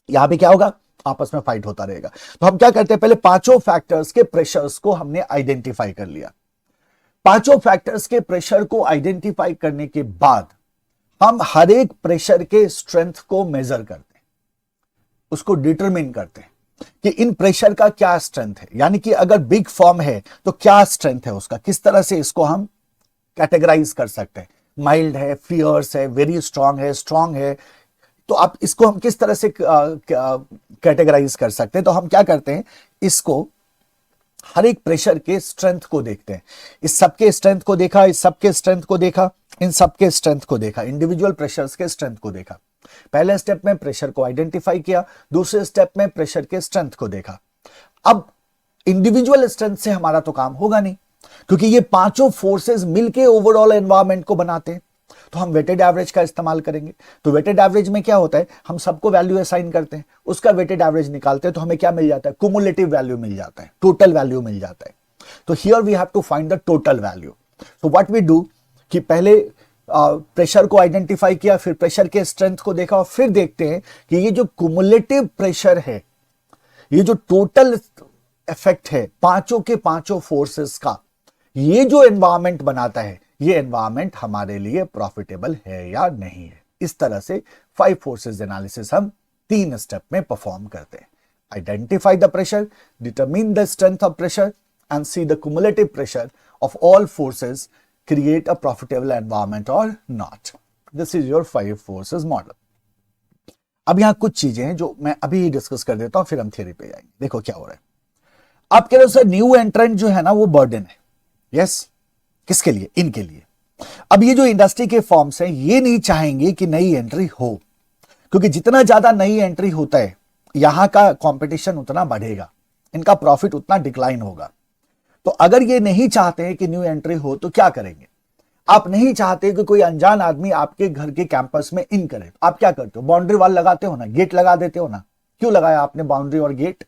[SPEAKER 1] यहां पे क्या होगा, आपस में फाइट होता रहेगा। तो हम क्या करते हैं, पहले पांचों फैक्टर्स के प्रेशर्स को हमने आइडेंटिफाई कर लिया। पांचों फैक्टर्स के प्रेशर को आइडेंटिफाई करने के बाद हम हर एक प्रेशर के स्ट्रेंथ को मेजर करते हैं, उसको डिटरमिन करते हैं कि इन प्रेशर का क्या स्ट्रेंथ है। यानी कि अगर बिग फर्म है तो क्या स्ट्रेंथ है उसका, किस तरह से इसको हम कैटेगराइज कर सकते हैं, माइल्ड है, फियर्स है, वेरी स्ट्रांग है, स्ट्रांग है। तो आप इसको हम किस तरह से कैटेगराइज कर सकते हैं, तो हम क्या करते हैं, इसको हर एक प्रेशर के स्ट्रेंथ को देखते हैं। इस सबके स्ट्रेंथ को देखा, इस सबके स्ट्रेंथ को देखा, इन सबके स्ट्रेंथ को देखा, इंडिविजुअल प्रेशर्स के स्ट्रेंथ को देखा। पहले स्टेप में प्रेशर को आइडेंटिफाई किया, दूसरे स्टेप में प्रेशर के स्ट्रेंथ को देखा। अब इंडिविजुअल स्ट्रेंथ से हमारा तो काम होगा नहीं, क्योंकि ये पांचों फोर्सेस मिलके ओवरऑल एनवायरनमेंट को बनाते हैं। तो हम वेटेड एवरेज का इस्तेमाल करेंगे। तो वेटेड एवरेज में क्या होता है, हम सबको वैल्यू असाइन करते हैं, उसका वेटेड एवरेज निकालते हैं, तो हमें क्या मिल जाता है, कुमुलेटिव वैल्यू मिल जाता है, टोटल वैल्यू मिल जाता है। तो here we have to find the total value. So what we do कि पहले प्रेशर को आइडेंटिफाई किया, फिर प्रेशर के स्ट्रेंथ को देखा, और फिर देखते हैं कि ये जो कुमुलेटिव प्रेशर है, ये जो टोटल इफेक्ट है पांचों के पांचों फोर्सेस का, ये जो एनवायरमेंट बनाता है, ये एनवायरमेंट हमारे लिए प्रॉफिटेबल है या नहीं है। इस तरह से 5 फोर्सेस एनालिसिस हम 3 स्टेप में परफॉर्म करते हैं। Identify the pressure, determine the strength of pressure and see the cumulative pressure of all forces create a profitable environment or not. This is your 5 forces model. अब यहां कुछ चीजें हैं जो मैं अभी डिस्कस कर देता हूं, फिर हम थ्योरी पे जाएंगे। देखो क्या हो रहा है। आप कह रहे हो सर न्यू एंट्रेंट जो है ना वो बर्डन है। यस, किसके लिए? इनके लिए। अब ये जो इंडस्ट्री के फॉर्म्स हैं ये नहीं चाहेंगे कि नई एंट्री हो, क्योंकि जितना ज्यादा नई एंट्री होता है यहां का कंपटीशन उतना बढ़ेगा, इनका प्रॉफिट उतना डिक्लाइन होगा। तो अगर ये नहीं चाहते हैं कि न्यू एंट्री हो तो क्या करेंगे? आप नहीं चाहते कि कोई अनजान आदमी आपके घर के कैंपस में इन करे, आप क्या करते हो? बाउंड्री वॉल लगाते हो ना, गेट लगा देते हो ना। क्यों लगाया आपने बाउंड्री और गेट?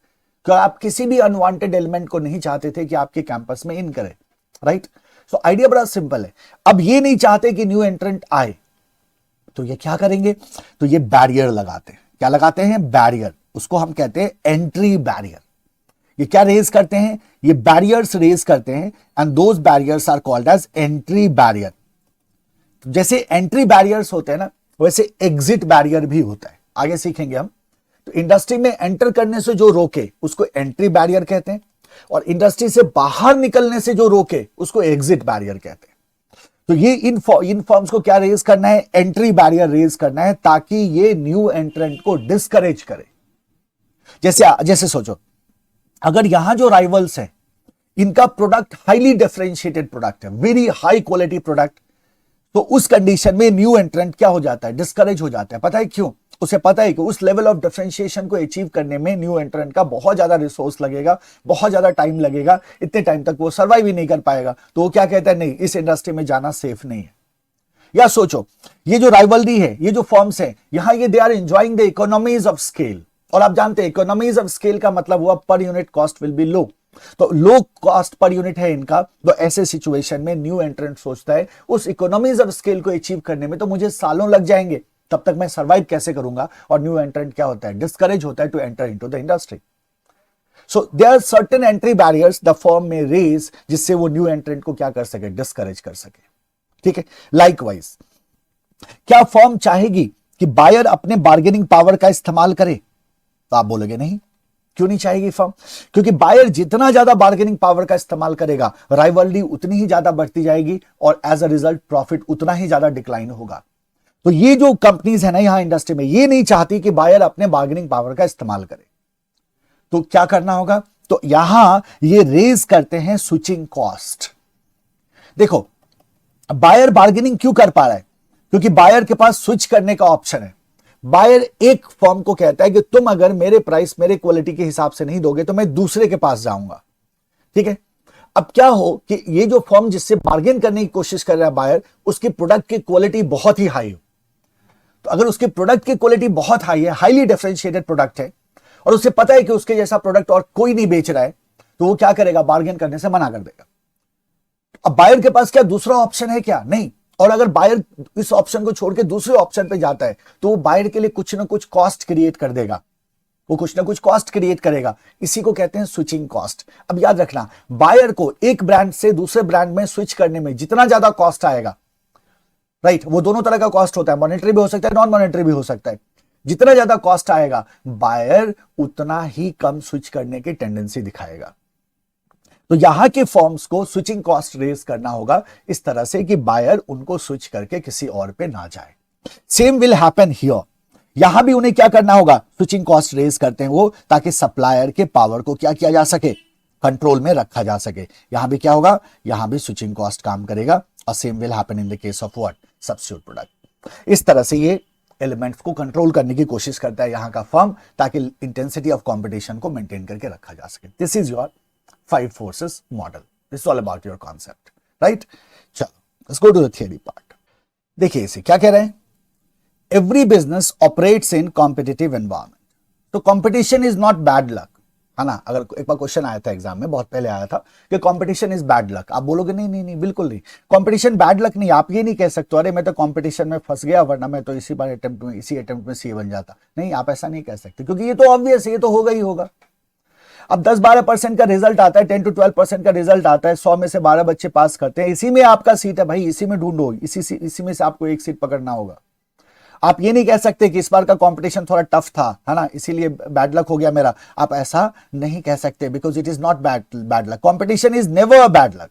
[SPEAKER 1] क्योंकि आप किसी भी अनवांटेड एलिमेंट को नहीं चाहते थे कि आपके कैंपस में इन करे, राइट? सो आइडिया बड़ा सिंपल है। अब ये नहीं चाहते कि न्यू एंट्रेंट आए, तो ये क्या करेंगे? तो ये बैरियर लगाते हैं। क्या लगाते हैं? बैरियर। उसको हम कहते हैं एंट्री बैरियर। ये क्या रेज करते हैं? ये बैरियर्स रेज करते हैं and those barriers are called as entry barrier. जैसे एंट्री बैरियर्स होते हैं ना, वैसे एग्जिट बैरियर भी होता है, आगे सीखेंगे हम। तो इंडस्ट्री में एंटर करने से जो रोके उसको एंट्री बैरियर कहते हैं, और इंडस्ट्री से बाहर निकलने से जो रोके उसको एग्जिट बैरियर कहते हैं। तो ये इन फॉर्म्स को क्या रेज करना है? एंट्री बैरियर रेज करना है, ताकि ये न्यू एंट्रेंट को डिस्करेज करे। जैसे सोचो, अगर यहां जो राइवल्स हैं इनका प्रोडक्ट हाईली डिफरेंशिएटेड प्रोडक्ट है, वेरी हाई क्वालिटी प्रोडक्ट, तो उस कंडीशन में न्यू एंट्रेंट क्या हो जाता है? डिस्करेज हो जाता है। पता है क्यों? उसे पता है कि उस लेवल ऑफ डिफरेंशिएशन को अचीव करने में न्यू एंट्रेंट का बहुत ज्यादा रिसोर्स लगेगा, बहुत ज्यादा टाइम लगेगा, इतने टाइम तक वो सर्वाइव ही नहीं कर पाएगा। तो वो क्या कहता है? नहीं, इस इंडस्ट्री में जाना सेफ नहीं है। या सोचो, ये जो राइवलरी है, ये जो फॉर्म्स है, यहां ये they are enjoying the economies of scale, और आप जानते हैं इकोनॉमीज ऑफ स्केल का मतलब हुआ per unit cost will be low. तो लो कॉस्ट पर यूनिट है इनका, तो ऐसे सिचुएशन में न्यू एंट्रेंट सोचता है उस इकोनॉमीज ऑफ स्केल को अचीव करने में तो मुझे सालों लग जाएंगे, तब तक मैं सर्वाइव कैसे करूंगा? और न्यू एंट्रेंट क्या होता है? डिस्करेज होता है to enter into the industry. So there are certain entry barriers the firm में रेज, जिससे वो न्यू एंट्रेंट को क्या कर सके? डिस्करेज कर सके। ठीक है। लाइकवाइज, क्या फर्म चाहेगी कि बायर अपने बार्गेनिंग पावर का इस्तेमाल करे? तो आप बोलोगे नहीं। क्यों नहीं चाहेगी फर्म? क्योंकि बायर जितना ज्यादा बार्गेनिंग पावर का इस्तेमाल करेगा, राइवलरी उतनी ही ज्यादा बढ़ती जाएगी, और एज अ रिजल्ट प्रॉफिट उतना ही ज्यादा डिक्लाइन होगा। तो ये जो कंपनीज है ना यहां इंडस्ट्री में, ये नहीं चाहती कि बायर अपने बार्गेनिंग पावर का इस्तेमाल करे। तो क्या करना होगा? तो यहां ये रेज करते हैं स्विचिंग कॉस्ट। देखो, बायर बार्गेनिंग क्यों कर पा रहा है? क्योंकि बायर के पास स्विच करने का ऑप्शन है। बायर एक फर्म को कहता है कि तुम अगर मेरे प्राइस मेरे क्वालिटी के हिसाब से नहीं दोगे तो मैं दूसरे के पास जाऊंगा। ठीक है। अब क्या हो कि ये जो फर्म जिससे बार्गेन करने की कोशिश कर रहा है बायर, उसकी प्रोडक्ट की क्वालिटी बहुत ही हाई हो। तो अगर उसकी प्रोडक्ट की क्वालिटी बहुत हाई है, हाईली डिफरेंशिएटेड प्रोडक्ट है, और उसे पता है कि उसके जैसा प्रोडक्ट और कोई नहीं बेच रहा है, तो वो क्या करेगा? बार्गेन करने से मना कर देगा। अब बायर के पास क्या दूसरा ऑप्शन है? क्या नहीं। और अगर बायर इस ऑप्शन को छोड़ के दूसरे ऑप्शन पे जाता है तो वो बायर के लिए कुछ ना कुछ कॉस्ट क्रिएट कर देगा, वो कुछ ना कुछ कॉस्ट क्रिएट करेगा। इसी को कहते हैं स्विचिंग कॉस्ट। अब याद रखना, बायर को एक ब्रांड से दूसरे ब्रांड में स्विच करने में जितना ज्यादा कॉस्ट आएगा, राइट, वो दोनों तरह का कॉस्ट होता है, मॉनेटरी भी हो सकता है, नॉन मॉनेटरी भी हो सकता है। जितना ज्यादा कॉस्ट आएगा, बायर उतना ही कम स्विच करने की टेंडेंसी दिखाएगा। तो यहां के फॉर्म्स को स्विचिंग कॉस्ट रेज करना होगा इस तरह से कि बायर उनको स्विच करके किसी और पे ना जाए। Same will happen here. यहां भी उन्हें क्या करना होगा? स्विचिंग कॉस्ट रेज करते हैं वो, ताकि सप्लायर के पावर को क्या किया जा सके? कंट्रोल में रखा जा सके। यहां भी क्या होगा? यहां भी स्विचिंग कॉस्ट काम करेगा। और same will happen in the case of what? Substitute product. इस तरह से ये एलिमेंट्स को कंट्रोल करने की कोशिश करता है यहाँ का फर्म, ताकि इंटेंसिटी ऑफ कंपटीशन को मेंटेन करके रखा जा सके। This is your 5 forces model, this all about your concept, right. चलो let's go to the theory part. देखिए इसे क्या कह रहे हैं, every business operates in competitive environment. तो competition is not bad luck, है ना। अगर एक बार क्वेश्चन आया था एग्जाम में, बहुत पहले आया था कि कंपटीशन इज बैड लक, आप बोलोगे नहीं नहीं नहीं बिल्कुल नहीं, कंपटीशन बैड लक नहीं। आप ये नहीं कह सकते अरे मैं तो कंपटीशन में फंस गया वरना मैं तो इसी अटेम्प्ट में सीए बन जाता। नहीं, आप ऐसा नहीं कह सकते, क्योंकि ये तो ऑब्वियस है, ये तो होगा ही होगा। अब 10-12% का रिजल्ट आता है, 10 to 12% का रिजल्ट आता है, 100 में से 12 बच्चे पास करते हैं, इसी में आपका सीट है भाई, इसी में ढूंढो, इसी में से आपको एक सीट पकड़ना होगा। आप ये नहीं कह सकते कि इस बार का कंपटीशन थोड़ा टफ था, है ना, इसीलिए बैड लक हो गया मेरा। आप ऐसा नहीं कह सकते, because it is not bad luck. Competition is never a bad luck,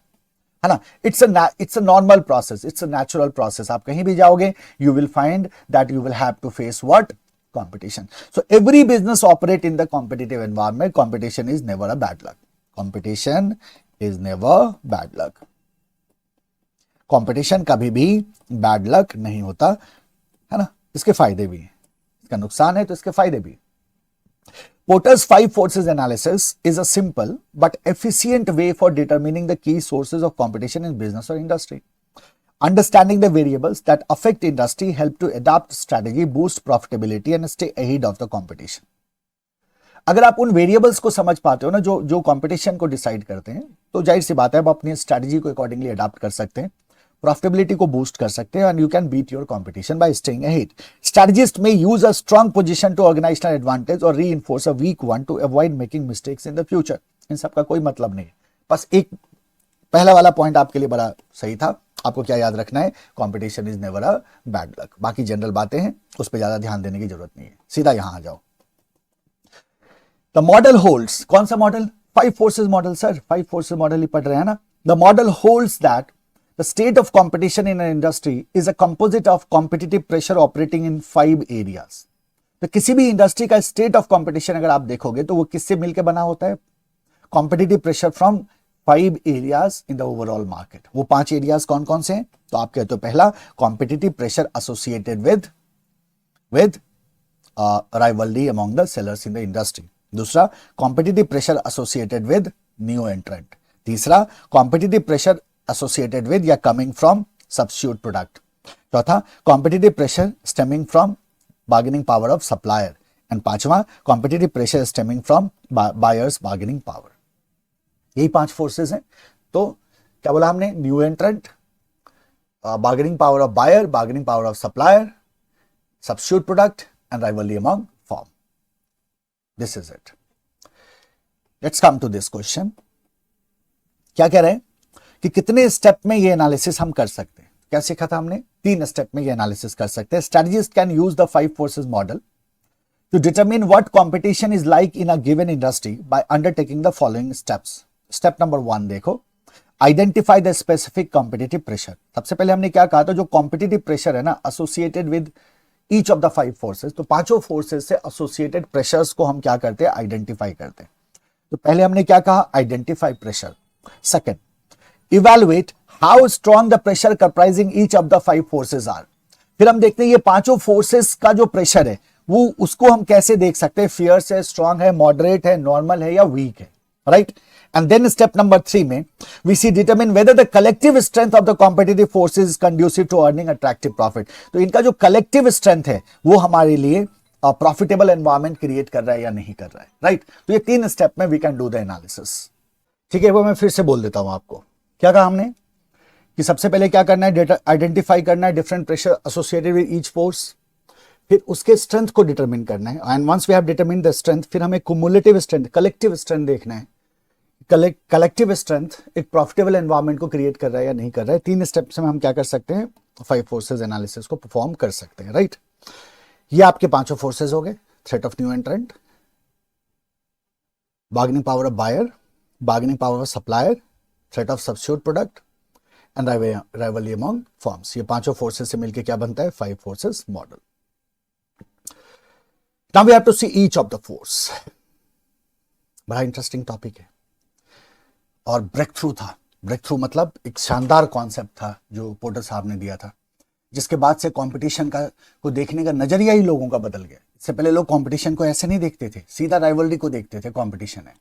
[SPEAKER 1] है ना। It's a normal process, it's a natural process. आप कहीं भी जाओगे you will find that you will have to face what, competition. So every business operate in the competitive environment. Competition is never a bad luck. Competition is never bad luck. Competition कभी भी bad luck नहीं होता, है ना। इसके फायदे भी हैं, इसका नुकसान है तो इसके फायदे भी। Porter's 5 forces analysis is a simple but efficient way for determining the key sources of competition in business or industry. Understanding the variables that affect industry help to adapt strategy, boost profitability and stay ahead of the competition. अगर आप उन variables को समझ पाते हो ना, जो competition को डिसाइड करते हैं, तो जाहिर सी बात है आप अपनी स्ट्रेटजी को अकॉर्डिंगली अडाप्ट कर सकते हैं, प्रॉफिटेबिलिटी को बूस्ट कर सकते हैं, and you can beat your competition by staying ahead. Strategist में use a strong position to organisational advantage और reinforce a weak one to avoid making mistakes in the future. इन सब का कोई मतलब नहीं है, बस एक पहला वाला पॉइंट आपके लिए बड़ा सही था। आपको क्या याद रखना है, competition is never a bad luck. बाकी जनरल बातें हैं, उस पर ज्यादा ध्यान देने की जरूरत नहीं है, सीधा यहां आ जाओ। द मॉडल होल्ड्स, कौन सा model, 5 forces model. Sir 5 forces model ही पढ़ रहे हैं ना। The model holds that the state of competition in an industry is a composite of competitive pressure operating in 5 areas. तो किसी भी इंडस्ट्री का स्टेट ऑफ कंपटीशन अगर आप देखोगे तो वो किससे मिलकर बना होता है, competitive pressure from 5 areas in the overall market. वो 5 एरियाज कौन कौन से हैं, तो आप कहते हो पहला competitive pressure associated with rivalry among the sellers in the industry. दूसरा competitive pressure associated with new entrant. तीसरा कॉम्पिटिटिव प्रेशर एसोसिएटेड विद या कमिंग फ्रॉम सब्स्टिट्यूट प्रोडक्ट। चौथा competitive pressure stemming from bargaining power of supplier. And पांचवा competitive pressure stemming from buyers bargaining power. यही 5 forces हैं। तो क्या बोला हमने, new entrant, bargaining power of buyer, bargaining power of supplier, substitute product and rivalry among firm. This is it. Let's come to this question. क्या कह रहे हैं कि कितने स्टेप में ये एनालिसिस हम कर सकते हैं। क्या सीखा था हमने, 3 स्टेप में ये एनालिसिस कर सकते हैं। Strategist can use the 5 forces model to determine what competition is like in a given industry by undertaking the following steps. Step number 1 देखो, identify the specific competitive pressure. सबसे पहले हमने क्या कहा था, जो competitive pressure है ना associated with each of the 5 forces, तो पांचों forces से associated pressures को हम क्या करते हैं, identify करते हैं। तो पहले हमने क्या कहा, identify pressure. Second, evaluate how strong the pressure comprising each of the 5 forces are. फिर हम देखते हैं ये पांचों forces का जो pressure है वो उसको हम कैसे देख सकते हैं, फियर्स है, स्ट्रांग है, मॉडरेट है, नॉर्मल है या वीक है, right. And then step number 3 में we see determine whether the collective strength of the competitive forces is conducive to earning attractive profit. तो इनका जो कलेक्टिव स्ट्रेंथ है वो हमारे लिए प्रॉफिटेबल एनवायरमेंट क्रिएट कर रहा है या नहीं कर रहा है, राइट। तो ये 3 स्टेप में we can do the analysis, ठीक है। वो मैं फिर से बोल देता हूं आपको। क्या कहा हमने कि सबसे पहले क्या करना है, डेटा आइडेंटिफाई करना है different pressure associated with each force, फिर उसके स्ट्रेंथ को डिटरमिन करना है। And once we have determine the strength, फिर हमें कुमुलेटिव स्ट्रेंथ, कलेक्टिव स्ट्रेंथ देखना है। कलेक्टिव स्ट्रेंथ एक प्रॉफिटेबल एनवायरनमेंट को क्रिएट कर रहा है या नहीं कर रहा है। 3 स्टेप्स में हम क्या कर सकते हैं, 5 फोर्सेस एनालिसिस को परफॉर्म कर सकते हैं, राइट। ये आपके पांचों फोर्सेस हो गए, threat of new entrant, bargaining power of buyer, bargaining power of supplier, threat of substitute product and rivalry among firms. ये पांचों फोर्सेस से मिलकर क्या बनता है, 5 forces model. Now we have to see each of the force. बड़ा interesting topic है और ब्रेक थ्रू था। ब्रेक थ्रू मतलब एक शानदार कॉन्सेप्ट था जो पोर्टर साहब ने दिया था, जिसके बाद से कंपटीशन का को देखने का नजरिया ही लोगों का बदल गया। इससे पहले लोग कंपटीशन को ऐसे नहीं देखते थे, सीधा राइवलरी को देखते थे, कंपटीशन है।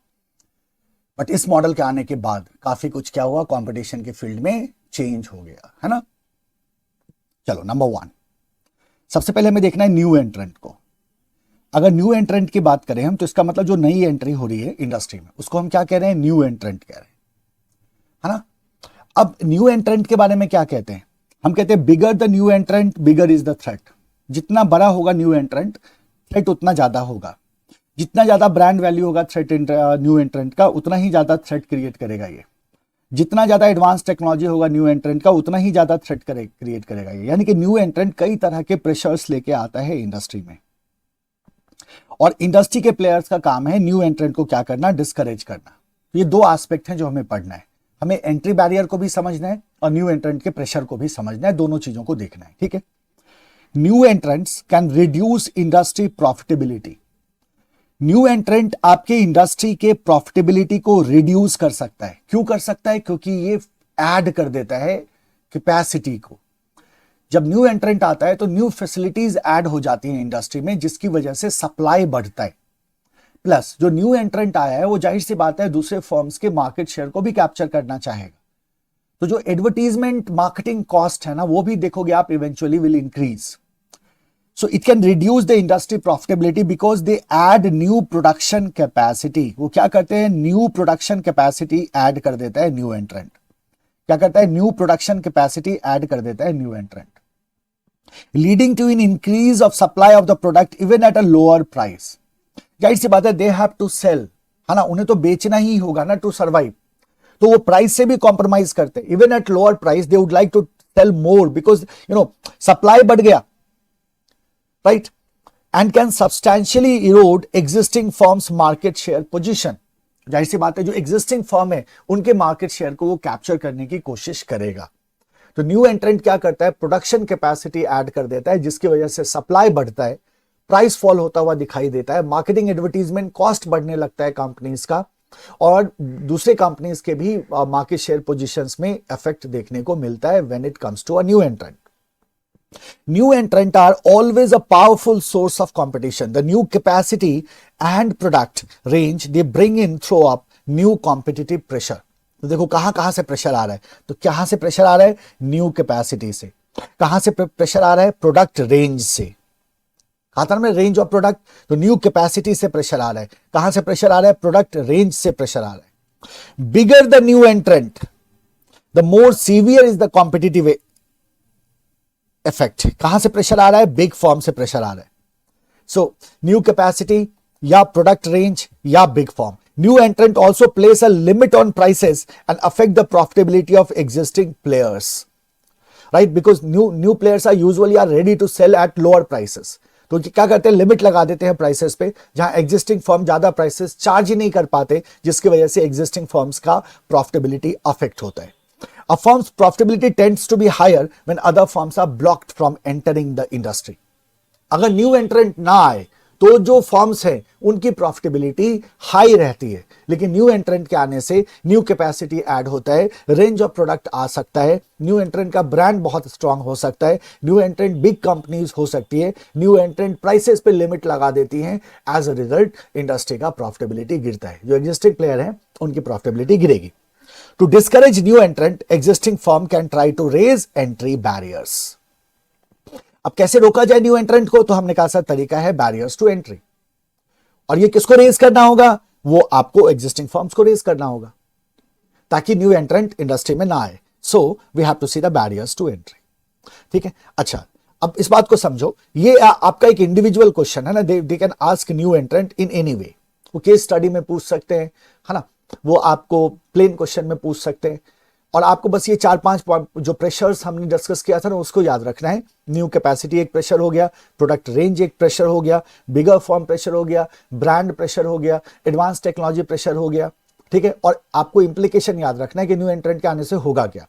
[SPEAKER 1] बट इस मॉडल के आने के बाद काफी कुछ क्या हुआ, कंपटीशन के फील्ड में चेंज हो गया, है ना। चलो नंबर 1, सबसे पहले हमें देखना है न्यू एंट्रेंट को। अगर न्यू एंट्रेंट की बात करें हम, तो इसका मतलब जो नई एंट्री हो रही है इंडस्ट्री में, उसको हम क्या कह रहे हैं, न्यू एंट्रेंट कह रहे हैं, है ना। अब न्यू एंट्रेंट के बारे में क्या कहते हैं, हम कहते हैं bigger the new एंट्रेंट bigger is the threat. जितना बड़ा होगा न्यू एंट्रेंट, थ्रेट उतना ज्यादा होगा। जितना ज्यादा ब्रांड वैल्यू होगा थ्रेट न्यू एंट्रेंट का, उतना ही ज्यादा थ्रेट क्रिएट करेगा ये। जितना ज्यादा एडवांस टेक्नोलॉजी होगा न्यू एंट्रेंट का, उतना ही ज्यादा थ्रेट क्रिएट करेगा ये। यानी कि न्यू एंट्रेंट कई तरह के प्रेशर्स लेके आता है इंडस्ट्री में, और इंडस्ट्री के प्लेयर्स का काम है न्यू एंट्रेंट को क्या करना, डिस्करेज करना। ये दो एस्पेक्ट हैं जो हमें पढ़ना है। हमें एंट्री बैरियर को भी समझना है और न्यू एंट्रेंट के प्रेशर को भी समझना है, दोनों चीजों को देखना है, ठीक है। New entrants can reduce industry profitability. New एंट्रेंट आपके इंडस्ट्री के प्रॉफिटेबिलिटी को रिड्यूस कर सकता है। क्यों कर सकता है, क्योंकि ये ऐड कर देता है कैपेसिटी को। जब न्यू एंट्रेंट आता है तो न्यू फैसिलिटीज ऐड हो जाती हैं इंडस्ट्री में, जिसकी वजह से सप्लाई बढ़ता है। प्लस जो न्यू एंट्रेंट आया है वो जाहिर सी बात है दूसरे फर्म्स के मार्केट शेयर को भी कैप्चर करना चाहेगा। तो जो एडवर्टीजमेंट मार्केटिंग कॉस्ट है ना, वो भी देखोगे आप eventually will increase. So it can reduce the industry profitability because they add new production capacity। वो क्या करते हैं, न्यू प्रोडक्शन कैपेसिटी ऐड कर देता है न्यू एंट्रेंट। क्या करता है, न्यू प्रोडक्शन कैपेसिटी ऐड कर देता है new entrant, leading to in increase of supply of the product even at a lower price. जाहिर सी बात है दे हैव टू सेल, है ना, उन्हें तो बेचना ही होगा ना टू सर्वाइव। तो वो प्राइस से भी कॉम्प्रोमाइज करते हैं। Even at lower price they would like to sell more because supply बढ़ गया, right, and can substantially erode existing firms market share position। जाहिर सी बात है जो एग्जिस्टिंग फर्म है उनके मार्केट शेयर को वो कैप्चर करने की कोशिश करेगा। तो न्यू एंट्रेंट क्या करता है, प्रोडक्शन कैपेसिटी ऐड कर देता है, जिसकी वजह से सप्लाई बढ़ता है, प्राइस फॉल होता हुआ दिखाई देता है, मार्केटिंग एडवर्टीजमेंट कॉस्ट बढ़ने लगता है कंपनीज का, और दूसरे कंपनीज के भी मार्केट शेयर पोजीशंस में इफेक्ट देखने को मिलता है when it comes to a new entrant. New entrant are always a powerful source of competition. The new capacity and product range they bring in throw up new competitive pressure। तो देखो कहां से pressure आ रहा है, तो कहां से pressure आ रहा है, न्यू कैपेसिटी से। कहां से प्रेशर आ रहा है, प्रोडक्ट रेंज से। कहा था ना रेंज ऑफ प्रोडक्ट, तो न्यू कैपेसिटी से प्रेशर आ रहा है। कहां से प्रेशर आ रहा है, प्रोडक्ट रेंज से प्रेशर आ रहा है। Bigger the new एंट्रेंट the more severe is the competitive effect. कहां से प्रेशर आ रहा है, बिग फॉर्म से प्रेशर आ रहा है। सो न्यू कैपेसिटी या प्रोडक्ट रेंज या big form. New एंट्रेंट also place a limit on prices and affect the profitability of existing players, right, because new players are usually are ready to sell at lower prices. तो क्या करते हैं, limit लगा देते हैं prices पे, जहां existing firm ज्यादा प्राइसेस चार्ज ही नहीं कर पाते, जिसकी वजह से एग्जिस्टिंग फर्म्स का प्रॉफिटेबिलिटी अफेक्ट होता है। A firm's profitability tends to be higher when other firms are blocked from entering the industry। अगर न्यू एंट्रेंट ना आए तो जो फर्म्स हैं उनकी प्रॉफिटेबिलिटी हाई रहती है, लेकिन न्यू एंट्रेंट के आने से न्यू कैपेसिटी ऐड होता है, रेंज ऑफ प्रोडक्ट आ सकता है, न्यू एंट्रेंट का ब्रांड बहुत स्ट्रांग हो सकता है, न्यू एंट्रेंट बिग कंपनीज हो सकती है, न्यू एंट्रेंट प्राइसेस पे लिमिट लगा देती हैं। एज अ रिजल्ट इंडस्ट्री का प्रॉफिटेबिलिटी गिरता है, जो एग्जिस्टिंग प्लेयर हैं उनकी प्रॉफिटेबिलिटी गिरेगी। To discourage new entrant, existing firm can try to raise entry barriers। अब कैसे रोका जाए न्यू एंट्रेंट को, तो हमने कहा सर तरीका है बैरियर्स टू एंट्री। और ये किसको रेज करना होगा, वो आपको एग्जिस्टिंग फर्म्स को रेज करना होगा ताकि न्यू एंट्रेंट इंडस्ट्री में ना आए। So we have to see the barriers to entry, ठीक है। अच्छा, अब इस बात को समझो, ये आपका एक इंडिविजुअल क्वेश्चन है ना, they can ask new एंट्रेंट in any way. वो केस स्टडी में पूछ सकते हैं, है ना, वो आपको प्लेन क्वेश्चन में पूछ सकते हैं। और आपको बस ये 4-5 जो प्रेशर्स हमने डिस्कस किया था ना, उसको याद रखना है। न्यू कैपेसिटी एक प्रेशर हो गया, प्रोडक्ट रेंज एक प्रेशर हो गया, बिगर फॉर्म प्रेशर हो गया, ब्रांड प्रेशर हो गया, एडवांस टेक्नोलॉजी प्रेशर हो गया, ठीक है। और आपको इंप्लीकेशन याद रखना है कि न्यू एंट्रेंट के आने से होगा क्या।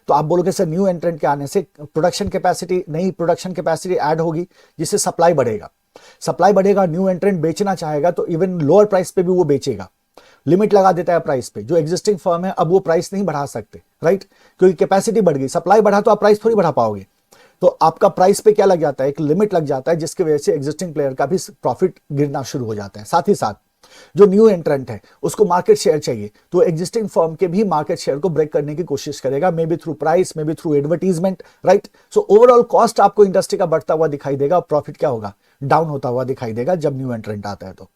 [SPEAKER 1] तो आप बोलोगे सर न्यू एंट्रेंट के आने से प्रोडक्शन कैपेसिटी नहीं, प्रोडक्शन कैपेसिटी ऐड होगी जिससे सप्लाई बढ़ेगा। सप्लाई बढ़ेगा, न्यू एंट्रेंट बेचना चाहेगा तो इवन लोअर प्राइस पे भी वो बेचेगा, लिमिट लगा देता है प्राइस पे। जो एग्जिस्टिंग फर्म है अब वो प्राइस नहीं बढ़ा सकते, राइट, क्योंकि कैपेसिटी बढ़ गई। सप्लाई बढ़ा तो आप प्राइस थोड़ी बढ़ा पाओगे। तो आपका प्राइस पे क्या लग जाता है, एक लिमिट लग जाता है, जिसकी वजह से एग्जिस्टिंग प्लेयर का भी प्रॉफिट गिरना शुरू हो जाता है। साथ ही साथ जो न्यू एंट्रेंट है उसको मार्केट शेयर चाहिए, तो एग्जिस्टिंग फर्म के भी मार्केट शेयर को ब्रेक करने की कोशिश करेगा, may be through price, may be through advertisement, right. So overall cost आपको इंडस्ट्री का बढ़ता हुआ दिखाई देगा और प्रॉफिट क्या होगा, डाउन होता हुआ दिखाई देगा जब न्यू एंट्रेंट आता है। तो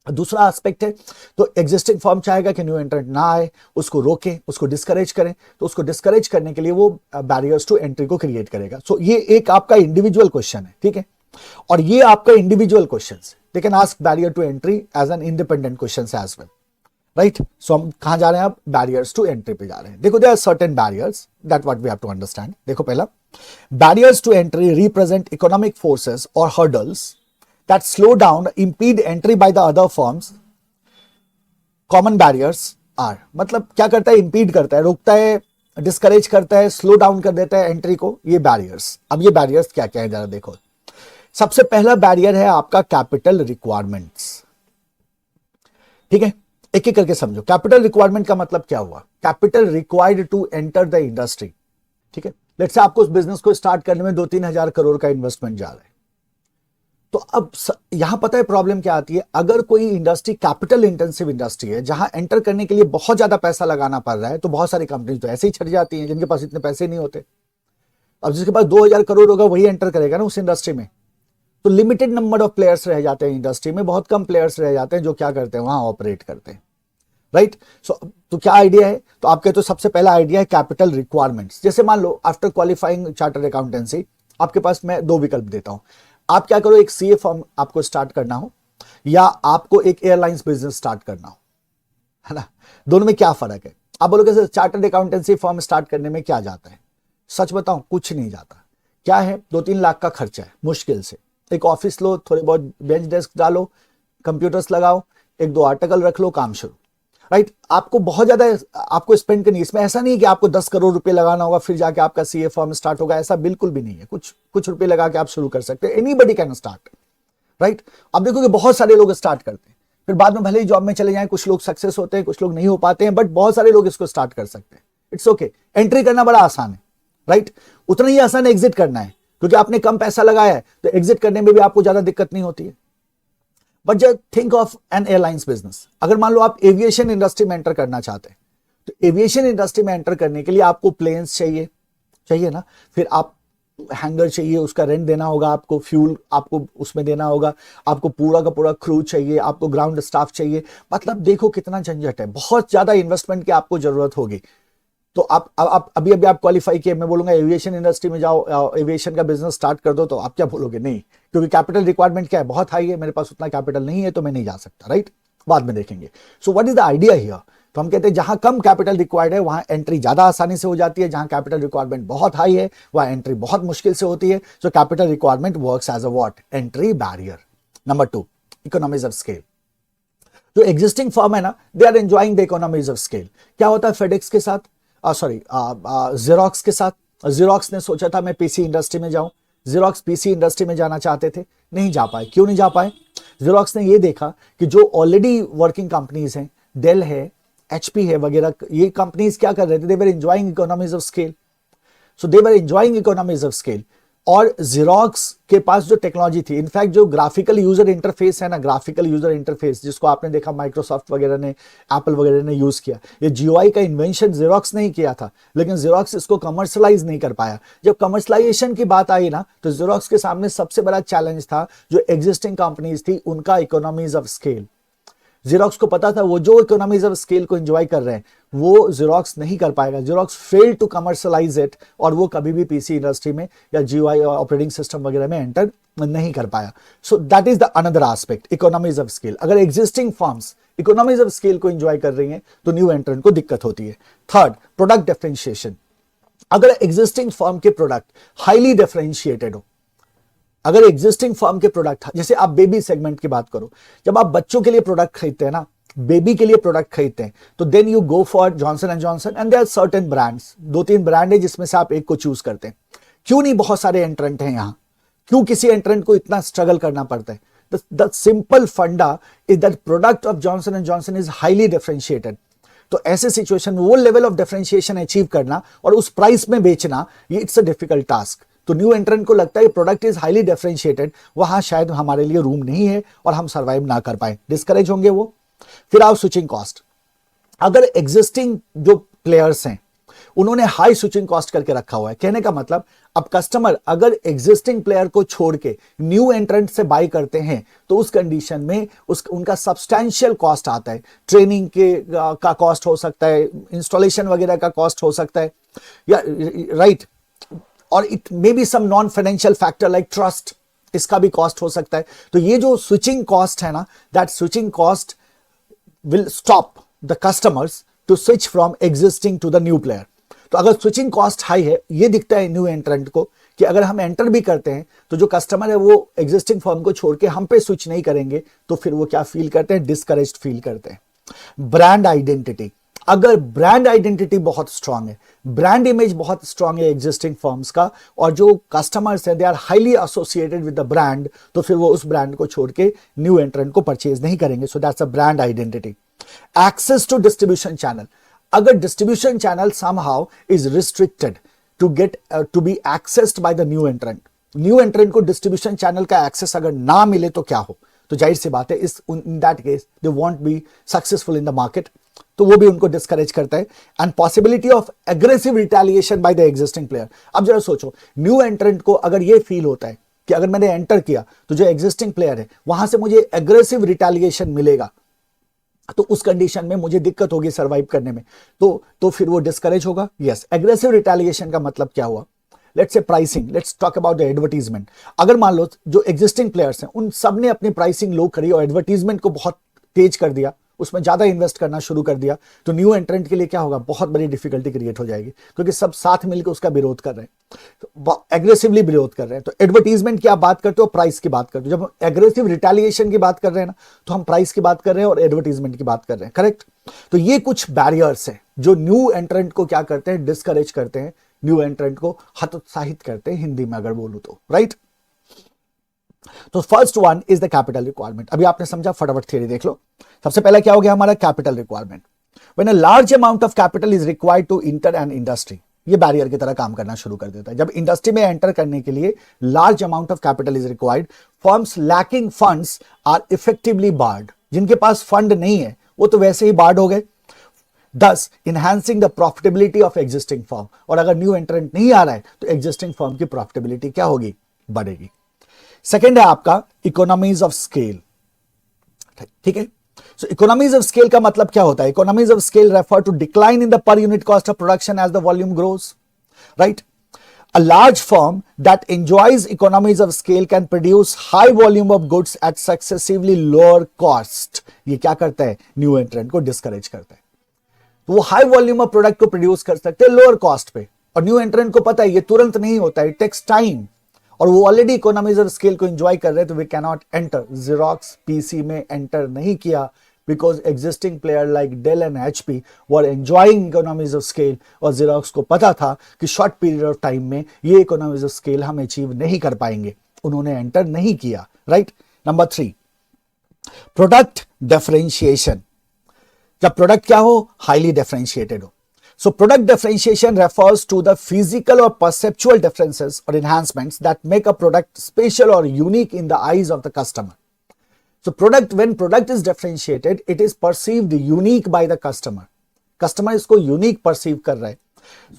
[SPEAKER 1] दूसरा एस्पेक्ट है, तो एग्जिस्टिंग फर्म चाहेगा कि न्यू एंट्रेंट ना आए, उसको रोके, उसको डिस्करेज करें, तो उसको डिस्करेज करने के लिए वो बैरियर्स टू एंट्री को क्रिएट करेगा। सो ये एक आपका इंडिविजुअल क्वेश्चन है, ठीक है, और ये आपका इंडिविजुअल क्वेश्चन है। They can ask barrier to entry as an independent question as well, right. So हम कहां जा रहे हैं, अब बैरियर्स टू एंट्री पे जा रहे हैं। देखो, there are certain barriers that what we have to understand. देखो, पहला, barriers to entry represent economic forces और hurdles that slow down, impede entry by the other firms. Common barriers are, मतलब क्या करता है, impede करता है, रोकता है, डिस्करेज करता है, स्लो डाउन कर देता है एंट्री को, ये बैरियर्स। अब ये बैरियर्स क्या क्या है जरा देखो। सबसे पहला बैरियर है आपका कैपिटल रिक्वायरमेंट्स, ठीक है, एक एक करके समझो। कैपिटल रिक्वायरमेंट का मतलब क्या हुआ, capital required to enter the industry, ठीक है। लेट्स से आपको उस बिजनेस को स्टार्ट करने में 2-3 हजार करोड़ का इन्वेस्टमेंट जा रहा है, तो अब यहां पता है प्रॉब्लम क्या आती है, अगर कोई इंडस्ट्री कैपिटल इंटेंसिव इंडस्ट्री है जहां एंटर करने के लिए बहुत ज्यादा पैसा लगाना पड़ रहा है, तो बहुत सारी कंपनी तो ऐसे ही छट जाती हैं जिनके पास इतने पैसे नहीं होते। अब जिसके पास 2000 करोड़ होगा वही एंटर करेगा ना उस इंडस्ट्री में, तो लिमिटेड नंबर ऑफ प्लेयर्स रह जाते हैं इंडस्ट्री में, बहुत कम प्लेयर्स रह जाते हैं जो क्या करते हैं, वहां ऑपरेट करते हैं, राइट। सो तो क्या आइडिया है, तो आपके तो सबसे पहला आइडिया है कैपिटल रिक्वायरमेंट्स। जैसे मान लो आफ्टर क्वालिफाइंग चार्टर्ड अकाउंटेंसी, आपके पास मैं 2 विकल्प देता हूं, आप क्या करो, एक सीए फर्म आपको स्टार्ट करना हो या आपको एक एयरलाइंस बिजनेस स्टार्ट करना हो, है ना। दोनों में क्या फर्क है, आप बोलोगे sir chartered accountancy firm start करने में क्या जाता है, सच बताऊं कुछ नहीं जाता। क्या है, 2-3 लाख का खर्चा है मुश्किल से, एक ऑफिस लो, थोड़े बहुत बेंच डेस्क डालो, कंप्यूटर्स लगाओ, 1-2 आर्टिकल रख लो, काम शुरू, राइट। आपको बहुत ज्यादा आपको स्पेंड करनी है इसमें, ऐसा नहीं है कि आपको 10 करोड़ रुपए लगाना होगा फिर जाके आपका सीए फर्म स्टार्ट होगा, ऐसा बिल्कुल भी नहीं है। कुछ रुपए लगा के आप शुरू कर सकते हैं, एनीबडी कैन स्टार्ट, राइट। आप देखोगे बहुत सारे लोग स्टार्ट करते हैं, फिर बाद में भले ही जॉब में चले जाएं, कुछ लोग सक्सेस होते हैं, कुछ लोग नहीं हो पाते हैं, बट बहुत सारे लोग इसको स्टार्ट कर सकते हैं। इट्स ओके, एंट्री करना बड़ा आसान है, राइट, उतना ही आसान एग्जिट करना है, क्योंकि आपने कम पैसा लगाया है तो एग्जिट करने में भी आपको ज्यादा दिक्कत नहीं होती है। बट जब think of an airlines business, अगर मान लो आप एविएशन इंडस्ट्री में एंटर करना चाहते हैं, तो एविएशन इंडस्ट्री में एंटर करने के लिए आपको प्लेन्स चाहिए ना, फिर आप हैंगर चाहिए, उसका रेंट देना होगा, आपको फ्यूल आपको उसमें देना होगा, आपको पूरा का पूरा क्रू चाहिए, आपको ग्राउंड स्टाफ चाहिए, मतलब देखो कितना झंझट है, बहुत ज्यादा इन्वेस्टमेंट की आपको जरूरत होगी। तो आप अभी आप क्वालिफाई किए, मैं बोलूंगा एविएशन इंडस्ट्री में जाओ, एविएशन का बिजनेस स्टार्ट कर दो, तो आप क्या बोलोगे, नहीं, क्योंकि कैपिटल रिक्वायरमेंट क्या है, बहुत हाई है, मेरे पास उतना कैपिटल नहीं है तो मैं नहीं जा सकता, राइट, बाद में देखेंगे। So what is the idea here, तो हम कहते हैं जहां कम कैपिटल रिक्वायर्ड है वहां एंट्री ज्यादा आसानी से हो जाती है, जहां कैपिटल रिक्वायरमेंट बहुत हाई है वहां एंट्री बहुत मुश्किल से होती है। So capital requirement works as a what, entry barrier. Number 2, economies of scale. जो एग्जिस्टिंग फर्म है ना, they are enjoying the economies of scale. क्या होता है फेडेक्स के साथ, ज़ेरॉक्स के साथ, ज़ेरॉक्स ने सोचा था मैं पीसी इंडस्ट्री में जाऊं, ज़ेरॉक्स पीसी इंडस्ट्री में जाना चाहते थे, नहीं जा पाए। क्यों नहीं जा पाए, ज़ेरॉक्स ने ये देखा कि जो ऑलरेडी वर्किंग कंपनीज हैं, डेल है, एचपी है वगैरह, ये कंपनीज क्या कर रहे थे, they were enjoying economies of scale. So they were enjoying economies of scale, और ज़ेरॉक्स के पास जो टेक्नोलॉजी थी, इनफैक्ट जो ग्राफिकल यूजर इंटरफेस है ना, ग्राफिकल यूजर इंटरफेस जिसको आपने देखा माइक्रोसॉफ्ट वगैरह ने, एप्पल वगैरह ने यूज किया, ये जीयूआई का इन्वेंशन ज़ेरॉक्स ने ही किया था, लेकिन ज़ेरॉक्स इसको कमर्शलाइज नहीं कर पाया। जब कमर्शलाइजेशन की बात आई ना, तो ज़ेरॉक्स के सामने सबसे बड़ा चैलेंज था जो एग्जिस्टिंग कंपनीज थी उनका इकोनॉमीज ऑफ स्केल। ज़ेरॉक्स को पता था वो जो इकोनॉमीज ऑफ स्केल को एंजॉय कर रहे हैं वो ज़ेरॉक्स नहीं कर पाएगा, Xerox fail to commercialise it, और वो कभी भी पीसी इंडस्ट्री में या जीयूआई ऑपरेटिंग सिस्टम वगैरह में एंटर नहीं कर पाया। So that is the another aspect, economies of scale. अगर existing firms economies of scale को एंजॉय कर रही हैं तो न्यू एंट्रेंट को दिक्कत होती है। Third, product differentiation. अगर एग्जिस्टिंग फर्म के प्रोडक्ट हाईली डिफरेंशिएटेड हो, अगर एग्जिस्टिंग फर्म के प्रोडक्ट, जैसे आप बेबी सेगमेंट की बात करो, जब आप बच्चों के लिए प्रोडक्ट खरीदते हैं ना, बेबी के लिए प्रोडक्ट खरीदते हैं, तो then you go for Johnson and Johnson, and there are certain brands, 2-3 brand है जिसमें से आप एक को चूज करते हैं। क्यों नहीं बहुत सारे एंट्रेंट हैं यहां, क्यों किसी एंट्रेंट को इतना स्ट्रगल करना पड़ता है? द सिंपल फंडा is that product of Johnson and Johnson is highly differentiated. तो ऐसे सिचुएशन में वो लेवल ऑफ डिफरेंशिएशन अचीव करना और उस प्राइस में बेचना, ये इट्स अ डिफिकल्ट टास्क। तो न्यू एंट्रेंट को लगता है प्रोडक्ट इज हाईली डिफरेंशिएटेड, वहां शायद हमारे लिए रूम नहीं है और हम सर्वाइव ना कर पाए, डिस्करेज होंगे वो। फिर आओ स्विचिंग कॉस्ट। अगर एग्जिस्टिंग जो प्लेयर्स हैं उन्होंने हाई स्विचिंग कॉस्ट करके रखा हुआ है, कहने का मतलब अब कस्टमर अगर एग्जिस्टिंग प्लेयर को छोड़ के न्यू एंट्रेंट से बाय करते हैं तो उस कंडीशन में उनका सब्सटैंशियल कॉस्ट आता है। ट्रेनिंग के का कॉस्ट हो सकता है, इंस्टॉलेशन वगैरह का कॉस्ट हो सकता है, या राइट, और it may be some non financial factor like trust, इसका भी कॉस्ट हो सकता है। तो ये जो स्विचिंग कॉस्ट है ना, that switching cost will stop the customers to switch from existing to the new player। तो अगर स्विचिंग कॉस्ट हाई है, ये दिखता है न्यू एंट्रेंट को कि अगर हम एंटर भी करते हैं तो जो कस्टमर है वो एग्जिस्टिंग फर्म को छोड़ के हम पे स्विच नहीं करेंगे, तो फिर वो क्या फील करते हैं, डिस्करेज्ड फील करते हैं। ब्रांड आइडेंटिटी, अगर ब्रांड आइडेंटिटी बहुत स्ट्रांग है, ब्रांड इमेज बहुत स्ट्रांग है एग्जिस्टिंग फर्म्स का, और जो कस्टमर्स हैं they are highly associated with the brand, तो फिर वो उस ब्रांड को छोड़ के न्यू एंट्रेंट को परचेज नहीं करेंगे। So that's a brand identity. Access to distribution channel, अगर distribution channel somehow is restricted to get to be accessed by the new entrant, new entrant को डिस्ट्रीब्यूशन चैनल का access अगर ना मिले तो क्या हो, तो जाहिर सी बात है इस इन that case they want be successful in the market, तो वो भी उनको डिस्करेज करता है। And possibility of aggressive retaliation by the existing player. अब जरा सोचो, न्यू एंट्रेंट को अगर ये फील होता है कि अगर मैंने एंटर किया तो जो एग्जिस्टिंग प्लेयर है वहां से मुझे एग्रेसिव रिटेलिएशन मिलेगा, तो उस कंडीशन में मुझे दिक्कत होगी सरवाइव करने में, तो फिर वो डिस्करेज होगा। यस, एग्रेसिव रिटेलिएशन का मतलब क्या हुआ, let's say pricing, let's talk about the advertisement. अगर मान लो जो एग्जिस्टिंग प्लेयर्स हैं उन सब ने अपनी प्राइसिंग लो करी और एडवर्टीजमेंट को बहुत तेज कर दिया, उसमें ज्यादा इन्वेस्ट करना शुरू कर दिया, तो न्यू एंट्रेंट के लिए क्या होगा, बहुत बड़ी डिफिकल्टी क्रिएट हो जाएगी, क्योंकि सब साथ मिलकर उसका विरोध कर रहे हैं, एग्रेसिवली विरोध कर रहे हैं। तो एडवर्टीजमेंट की आप बात करते हो, प्राइस की बात करते हो। जब हम एग्रेसिव रिटेलिएशन की बात कर रहे हैं ना, तो हम प्राइस की बात कर रहे हैं और एडवर्टीजमेंट की बात कर रहे हैं, करेक्ट। तो ये कुछ बैरियर्स हैं जो न्यू एंट्रेंट को क्या करते हैं, डिस्करेज करते हैं, न्यू एंट्रेंट को हतोत्साहित करते हैं, हिंदी में अगर बोलूं तो, राइट। तो first one is the capital requirement. अभी आपने समझा, फटाफट थ्योरी देख लो। सबसे पहला क्या हो गया हमारा, capital requirement. When a large amount of capital is required to enter an industry, ये बैरियर की तरह काम करना शुरू कर देता है। जब इंडस्ट्री में एंटर करने के लिए large amount of capital is required, firms lacking funds are effectively barred. जिनके पास फंड नहीं है वो तो वैसे ही बार्ड हो गए, thus enhancing the profitability of existing firm. और अगर न्यू एंट्रेंट नहीं आ रहा है तो एग्जिस्टिंग फर्म की प्रॉफिटेबिलिटी क्या होगी, बढ़ेगी। सेकेंड है आपका इकोनॉमीज ऑफ स्केल, ठीक है। सो इकोनॉमीज ऑफ स्केल का मतलब क्या होता है, economies of scale refer to decline in the per unit cost of production as the volume grows, right. A large firm that enjoys economies of scale can produce high volume of goods at successively lower cost। ये क्या करता है, new entrant को discourage करता है। तो वो high volume of product को प्रोड्यूस कर सकते हैं लोअर कॉस्ट पे, और न्यू एंट्रेंट को पता है ये तुरंत नहीं होता है, इट टेक्स टाइम, और वो ऑलरेडी इकोनॉमीज ऑफ स्केल को एंजॉय कर रहे हैं, तो we can not enter. Xerox PC में एंटर नहीं किया because existing player like Dell and HP were enjoying economies of scale, और जेरोक्स को पता था कि शॉर्ट पीरियड ऑफ टाइम में ये इकोनॉमीज ऑफ स्केल हम अचीव नहीं कर पाएंगे, उन्होंने एंटर नहीं किया, राइट। Number 3, product differentiation. जब प्रोडक्ट क्या हो, हाईली डिफरेंशिएटेड हो। So product differentiation refers to the physical or perceptual differences or enhancements that make a product special or unique in the eyes of the customer. So when product is differentiated, it is perceived unique by the customer. Customer इसको unique perceive कर रहा है।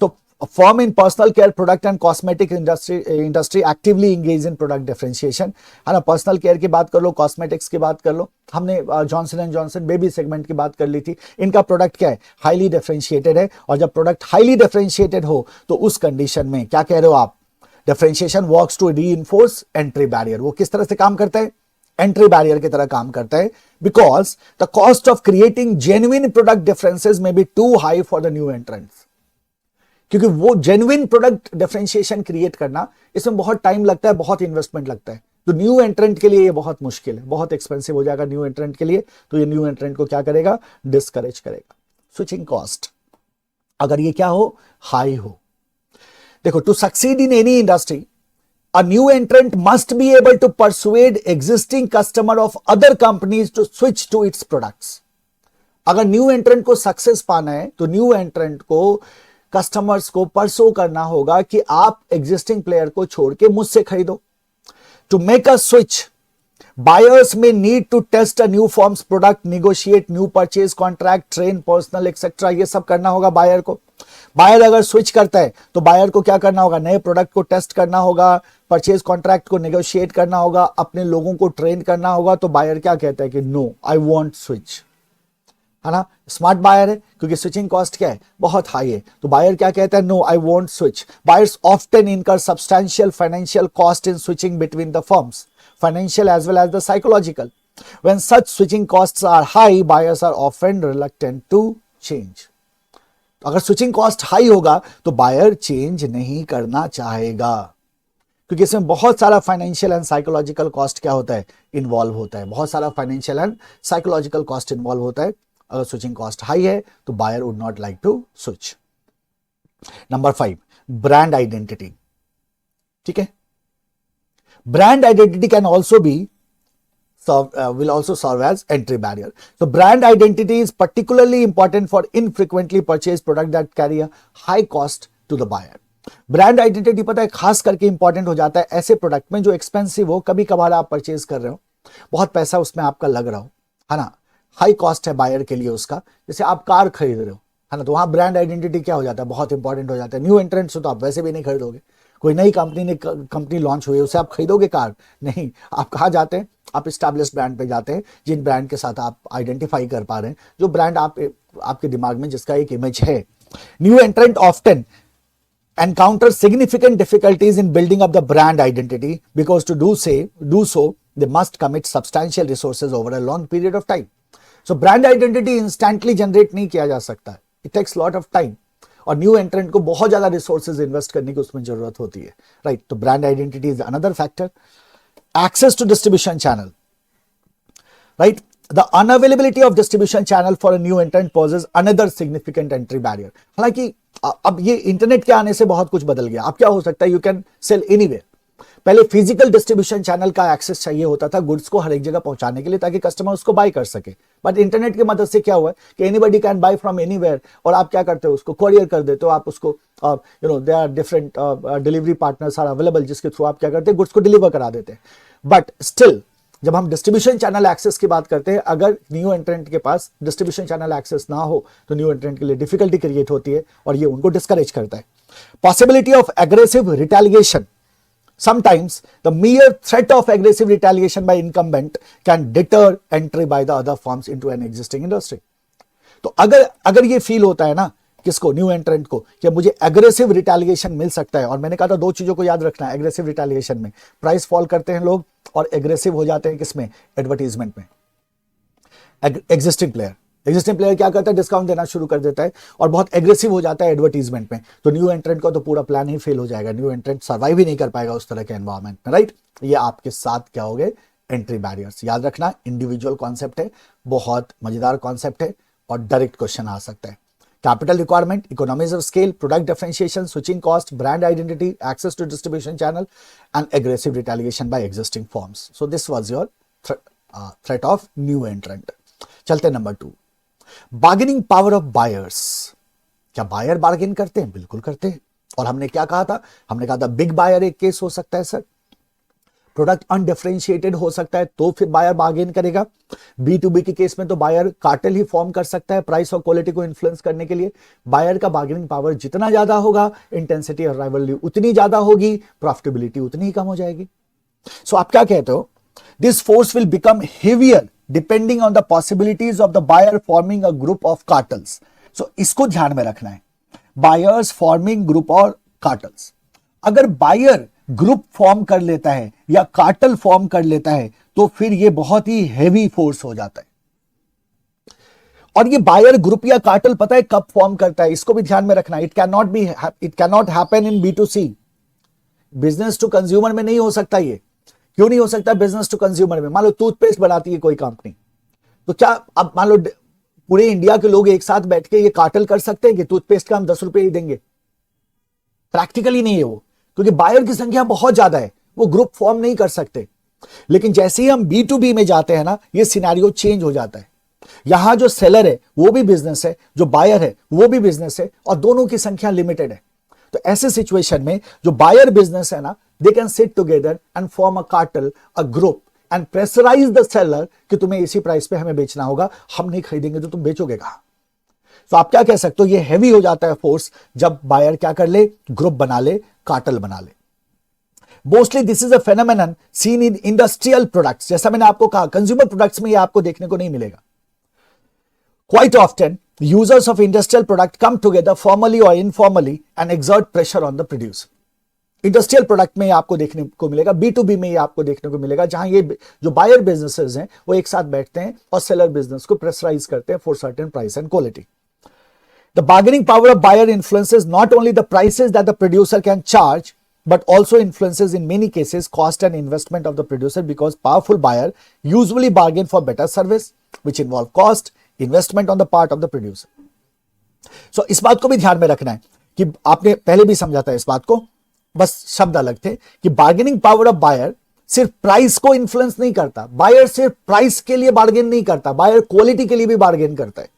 [SPEAKER 1] So a firm in personal care, product and cosmetic industry actively engage in product differentiation। है ना, personal care की बात कर लो, cosmetics की बात कर लो, हमने Johnson and Johnson baby segment की बात कर ली थी। इनका प्रोडक्ट क्या है, हाईली डिफरेंशिएटेड है। और जब प्रोडक्ट हाईली डिफरेंशिएटेड हो तो उस कंडीशन में क्या कह रहे हो आप, differentiation works to reinforce entry barrier. वो किस तरह से काम करता है, एंट्री बैरियर की तरह काम करता है, because the cost of creating genuine product differences may be too high for the new entrants. क्योंकि वो जेन्युइन प्रोडक्ट डिफरेंशिएशन क्रिएट करना, इसमें बहुत टाइम लगता है, बहुत इन्वेस्टमेंट लगता है। तो न्यू एंट्रेंट के लिए ये बहुत मुश्किल है, बहुत एक्सपेंसिव हो जाएगा न्यू एंट्रेंट के लिए, तो ये न्यू एंट्रेंट को क्या करेगा, डिस्करेज करेगा। स्विचिंग कॉस्ट, अगर ये क्या हो, हाई हो। देखो, to succeed in any industry a new entrant must be able to persuade existing customer of other companies to switch to its products। अगर न्यू एंट्रेंट को सक्सेस पाना है तो न्यू एंट्रेंट को कस्टमर्स को परसो करना होगा कि आप एग्जिस्टिंग प्लेयर को छोड़ के मुझसे खरीदो। To make a switch, buyers may need to test a new firm's product, negotiate new purchase contract, train personnel etc. ये सब करना होगा बायर को। बायर अगर स्विच करता है तो बायर को क्या करना होगा, नए प्रोडक्ट को टेस्ट करना होगा, परचेज कॉन्ट्रैक्ट को नेगोशिएट करना होगा, अपने लोगों को ट्रेन करना होगा। तो बायर क्या कहता है कि नो आई वांट स्विच, है ना, स्मार्ट बायर है क्योंकि स्विचिंग कॉस्ट क्या है, बहुत हाई है। तो बायर क्या कहता है, no I want switch. Buyers often incur substantial financial cost in switching between the firms, financial as well as the psychological. When such switching costs are high, buyers are often reluctant to change. तो अगर switching cost high होगा तो buyer change नहीं करना चाहेगा, क्योंकि इसमें बहुत सारा फाइनेंशियल एंड साइकोलॉजिकल कॉस्ट क्या होता है, इन्वॉल्व होता है। बहुत सारा financial and psychological cost involve होता है। अगर स्विचिंग कॉस्ट हाई है तो buyer would not like to switch. Number 5, brand identity. ठीक है, brand identity can also be will also serve as entry barrier. So brand identity is particularly important for infrequently purchased product that carry a high cost to the buyer. Brand identity पता है खास करके important हो जाता है ऐसे product में जो एक्सपेंसिव हो, कभी कभार आप परचेज कर रहे हो, बहुत पैसा उसमें आपका लग रहा हो, है ना, हाई कॉस्ट है बायर के लिए उसका। जैसे आप कार खरीद रहे हो, है ना, तो वहां ब्रांड आइडेंटिटी क्या हो जाता है, बहुत इंपॉर्टेंट हो जाता है। न्यू एंट्रेंट्स हो तो आप वैसे भी नहीं खरीदोगे। कोई नई कंपनी लॉन्च हुई है उसे आप खरीदोगे कार, नहीं। आप कहाँ जाते हैं, आप एस्टैब्लिश्ड ब्रांड पे जाते हैं, जिन ब्रांड के साथ आप आइडेंटिफाई कर पा रहे हैं, जो ब्रांड आपके दिमाग में जिसका एक इमेज है। New एंट्रेंट often encounter significant difficulties in building up the brand identity because to do so they must commit substantial resources over a long period of time. So brand identity instantly generate नहीं किया जा सकता, it takes lot of time, और new entrant को बहुत ज्यादा resources invest करने की उसमें जरूरत होती है, राइट। तो brand identity is another factor. Access to distribution channel, right, the unavailability of distribution channel for a new entrant poses another significant entry barrier. हालांकि अब ये इंटरनेट के आने से बहुत कुछ बदल गया। अब क्या हो सकता है, यू कैन सेल एनीवेयर। पहले फिजिकल डिस्ट्रीब्यूशन चैनल का एक्सेस चाहिए होता था गुड्स को हर एक जगह पहुंचाने के लिए, ताकि कस्टमर उसको बाय कर सके। बट इंटरनेट की मदद से क्या हुआ कि anybody can buy from anywhere, और आप क्या करते हो, उसको कोरियर कर देते हो। आप उसको there are different delivery partners are available, जिसके थ्रू आप क्या करते हैं, गुड्स को डिलीवर करा देते हैं। बट स्टिल जब हम डिस्ट्रीब्यूशन चैनल एक्सेस की बात करते हैं, अगर न्यू एंट्रेंट के पास डिस्ट्रीब्यूशन चैनल एक्सेस ना हो तो न्यू एंट्रेंट के लिए डिफिकल्टी क्रिएट होती है, और ये उनको डिस्करेज करता है। Possibility of aggressive retaliation, sometimes the mere threat of aggressive retaliation by incumbent can deter entry by the other firms into an existing industry. तो अगर ये फील होता है ना किसको, न्यू एंट्रेंट को, कि मुझे एग्रेसिव रिटेलिएशन मिल सकता है। और मैंने कहा था दो चीजों को याद रखना है एग्रेसिव रिटेलिएशन में, प्राइस फॉल करते हैं लोग और एग्रेसिव हो जाते हैं किसमें, एडवर्टीजमेंट में। एग्जिस्टिंग प्लेयर क्या करता है, डिस्काउंट देना शुरू कर देता है और बहुत एग्रेसिव हो जाता है एडवर्टीजमेंट में। तो न्यू एंट्रेंट का तो पूरा प्लान ही फेल हो जाएगा, न्यू एंट्रेंट सर्वाइव ही नहीं कर पाएगा उस तरह के एनवायरमेंट में, राइट। ये आपके साथ क्या हो गए, एंट्री बैरियर्स। याद रखना इंडिविजुअल कॉन्सेप्ट है, बहुत मजेदार कॉन्सेप्ट है और डायरेक्ट क्वेश्चन आ सकता है। Capital requirement, economies of scale, product differentiation, switching cost, brand identity, access to distribution channel and aggressive retaliation by existing firms. So this was your threat of new entrant. चलते number 2, bargaining power of buyers. क्या buyer bargain करते हैं? बिल्कुल करते हैं। और हमने क्या कहा था, हमने कहा था बिग बायर एक केस हो सकता है सर, प्रोडक्ट अनडिफरेंशिएटेड हो सकता है तो फिर बायर बार्गेन करेगा। B2B के केस में तो बायर कार्टेल ही फॉर्म कर सकता है प्राइस और क्वालिटी को इन्फ्लुएंस करने के लिए। बायर का बार्गेनिंग पावर जितना ज्यादा होगा, इंटेंसिटी और राइवलरी उतनी ज्यादा होगी, प्रॉफिटेबिलिटी उतनी ही कम हो जाएगी। सो आप क्या कहते हो, this force will become heavier depending on the possibilities of the buyer forming a group of cartels. So इसको ध्यान में रखना है, बायर्स फॉर्मिंग ग्रुप और कार्टल्स। अगर बायर ग्रुप फॉर्म कर लेता है या कार्टल फॉर्म कर लेता है तो फिर ये बहुत ही हेवी फोर्स हो जाता है। और ये बायर ग्रुप या कार्टल पता है कब फॉर्म करता है, इसको भी ध्यान में रखना। It can not happen in B2C, business to consumer में नहीं हो सकता। ये क्यों नहीं हो सकता बिजनेस टू कंज्यूमर में? मान लो टूथपेस्ट बनाती है कोई कंपनी, तो क्या अब मान लो पूरे इंडिया के लोग एक साथ बैठ के ये कार्टल कर सकते हैं कि टूथपेस्ट का हम 10 रुपए ही देंगे? प्रैक्टिकली नहीं है वो, क्योंकि बायर की संख्या बहुत ज्यादा है, वो ग्रुप फॉर्म नहीं कर सकते। लेकिन जैसे ही हम B2B में जाते हैं ना, ये सिनेरियो चेंज हो जाता है। यहां जो सेलर है वो भी बिजनेस है, जो बायर है वो भी बिजनेस है, और दोनों की संख्या लिमिटेड है। तो ऐसे सिचुएशन में जो बायर बिजनेस है ना, they can sit together and form a cartel, a group, and pressurise the seller कि तुम्हें इसी प्राइस पे हमें बेचना होगा, हम नहीं खरीदेंगे तो तुम बेचोगे कहां। तो आप क्या कह सकते हो, ये हैवी हो जाता है फोर्स जब बायर क्या कर ले, ग्रुप बना ले, कार्टेल बना ले। Mostly this is a phenomenon seen in industrial products. जैसा मैंने आपको कहा, कंज्यूमर प्रोडक्ट्स में ये आपको देखने को नहीं मिलेगा। Quite often users of industrial product come together formally और informally and exert pressure on the producer. Industrial product में आपको देखने को मिलेगा, B2B में ये आपको देखने को मिलेगा, जहां ये जो बायर बिजनेसेस हैं वो एक साथ बैठते हैं और सेलर बिजनेस को प्रेशराइज करते हैं for certain price and quality. The bargaining power of buyer influences not only the prices that the producer can charge, but also influences in many cases cost and investment of the producer, because powerful buyer usually bargain for better service, which involve cost, investment on the part of the producer. So इस बात को भी ध्यान में रखना है कि आपने पहले भी समझा था इस बात को, बस शब्द अलग थे, कि बार्गेनिंग पावर ऑफ बायर सिर्फ प्राइस को इन्फ्लुएंस नहीं करता। बायर सिर्फ प्राइस के लिए बार्गेन नहीं करता, बायर क्वालिटी के लिए भी बार्गेन करता है।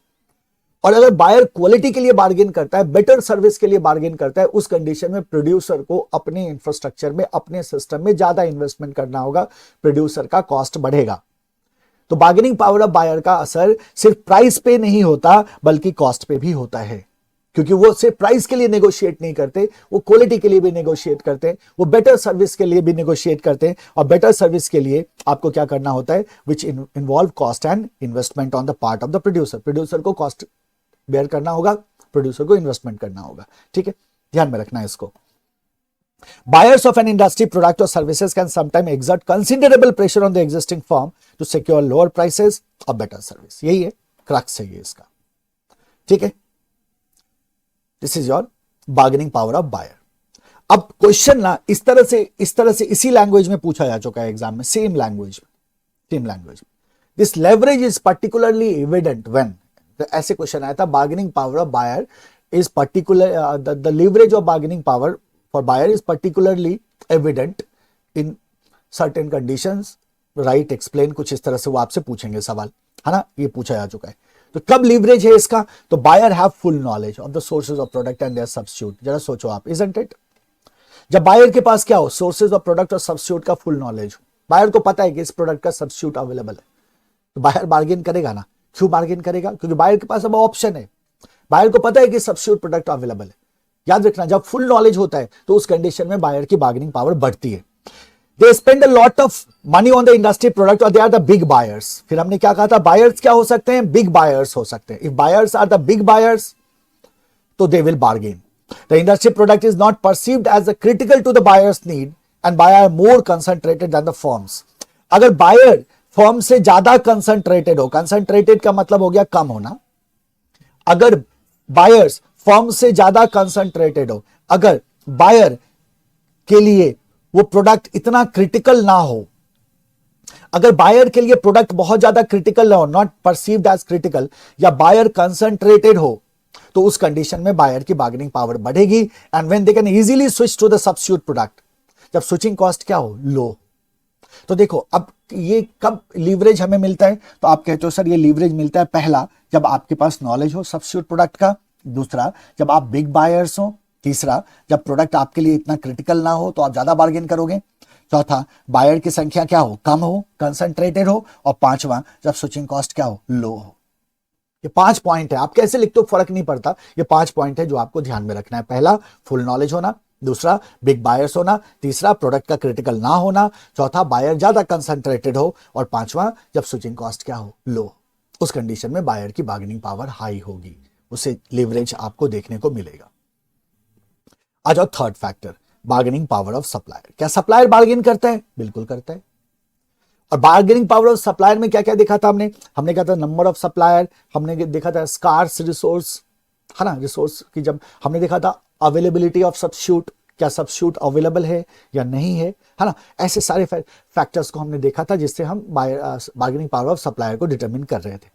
[SPEAKER 1] और अगर बायर क्वालिटी के लिए बार्गेन करता है, बेटर सर्विस के लिए बार्गेन करता है, उस कंडीशन में प्रोड्यूसर को अपने इंफ्रास्ट्रक्चर में, अपने सिस्टम में ज्यादा इन्वेस्टमेंट करना होगा, प्रोड्यूसर का कॉस्ट बढ़ेगा। तो बार्गेनिंग पावर ऑफ बायर का असर सिर्फ प्राइस पे नहीं होता, बल्कि कॉस्ट पे भी होता है, क्योंकि वो सिर्फ प्राइस के लिए नेगोशिएट नहीं करते, वो क्वालिटी के लिए भी नेगोशिएट करते हैं, वो बेटर सर्विस के लिए भी नेगोशिएट करते हैं। और बेटर सर्विस के लिए आपको क्या करना होता है, which involve cost and investment on the part of the producer. Producer को कॉस्ट बेयर करना होगा, प्रोड्यूसर को इन्वेस्टमेंट करना होगा। ठीक है, ध्यान में रखना है इसको। Buyers of an industry product or services can sometimes exert considerable pressure on the existing firm to secure lower prices or better service. यही है, क्रक्स है ये इसका। ठीक है, this is your bargaining power of buyer. अब question ना इस तरह से इसी लैंग्वेज में पूछा जा चुका है एग्जाम में, सेम लैंग्वेज में। This leverage is particularly evident when, ऐसे क्वेश्चन आया था, bargaining power of buyer is particular, the leverage of bargaining power for buyer is particularly evident in certain conditions, right, explain, कुछ इस तरह से वो आपसे पूछेंगे सवाल, है ना, ये पूछा जा चुका है। तो कब लीवरेज है इसका, तो buyer have full knowledge of the sources of product and their substitute. जरा सोचो आप, इजंट इट, जब बायर के पास क्या हो, सोर्सेज ऑफ प्रोडक्ट और सब्स्टिट्यूट का फुल नॉलेज हो, बायर को पता है कि इस प्रोडक्ट का सब्स्टिट्यूट अवेलेबल है, तो बायर बार्गेन करेगा ना। क्यों बार्गेन करेगा, क्योंकि बायर के पास अब ऑप्शन है, बायर को पता है कि सब्स्टिट्यूट प्रोडक्ट अवेलेबल है। याद रखना, जब फुल नॉलेज होता है तो उस कंडीशन में बायर की बार्गेनिंग पावर बढ़ती है। They spend a lot of money on the industry product और they are the big buyers. फिर हमने क्या कहा था, बायर्स क्या हो सकते हैं, बिग बायर्स हो सकते हैं। If buyers are the big buyers तो they will bargain. The industry product is not perceived as a critical to the buyers need and buyer more concentrated than the firms. अगर buyer firm से ज्यादा concentrated हो, concentrated का मतलब हो गया कम होना, अगर बायर्स फर्म से ज्यादा कंसंट्रेटेड हो, अगर बायर के लिए वो प्रोडक्ट इतना क्रिटिकल ना हो, अगर बायर के लिए प्रोडक्ट बहुत ज्यादा क्रिटिकल ना हो, नॉट परसीव्ड एज क्रिटिकल, या बायर कंसंट्रेटेड हो, तो उस कंडीशन में बायर की बार्गेनिंग पावर बढ़ेगी। And when they can easily switch to the substitute product, जब स्विचिंग कॉस्ट क्या हो, लो। तो देखो अब ये कब लीवरेज हमें मिलता है, तो आप कहते हो सर ये लीवरेज मिलता है, पहला जब आपके पास नॉलेज हो सब्स्टिट्यूट प्रोडक्ट का, दूसरा जब आप बिग बायर्स हो, तीसरा जब प्रोडक्ट आपके लिए इतना क्रिटिकल ना हो तो आप ज्यादा बार्गेन करोगे, चौथा बायर की संख्या क्या हो, कम हो, कंसंट्रेटेड हो, और पांचवा जब स्विचिंग कॉस्ट क्या हो, लो हो। ये 5 पॉइंट है, आप कैसे लिखते हो फर्क नहीं पड़ता, ये 5 पॉइंट है जो आपको ध्यान में रखना है। पहला फुल नॉलेज होना, दूसरा बिग बायर्स होना, तीसरा प्रोडक्ट का क्रिटिकल ना होना, चौथा बायर ज्यादा कंसंट्रेटेड हो, और पांचवा जब स्विचिंग कॉस्ट क्या हो, लो। उस कंडीशन में बायर की बार्गेनिंग पावर हाई होगी, उसे लीवरेज आपको देखने को मिलेगा। आ जाओ third factor, bargaining power of supplier. क्या सप्लायर बार्गेन करता है, बिल्कुल करता है। और बार्गेनिंग पावर ऑफ सप्लायर में क्या क्या देखा था हमने कहा था नंबर ऑफ सप्लायर, हमने देखा था स्कार्स रिसोर्स, है ना, रिसोर्स की, जब हमने देखा था अवेलेबिलिटी ऑफ सब्स्टिट्यूट, क्या सब्स्टिट्यूट अवेलेबल है या नहीं है ना, ऐसे सारे फैक्टर्स को हमने देखा था जिससे हम बार्गेनिंग पावर ऑफ सप्लायर को डिटरमिन कर रहे थे।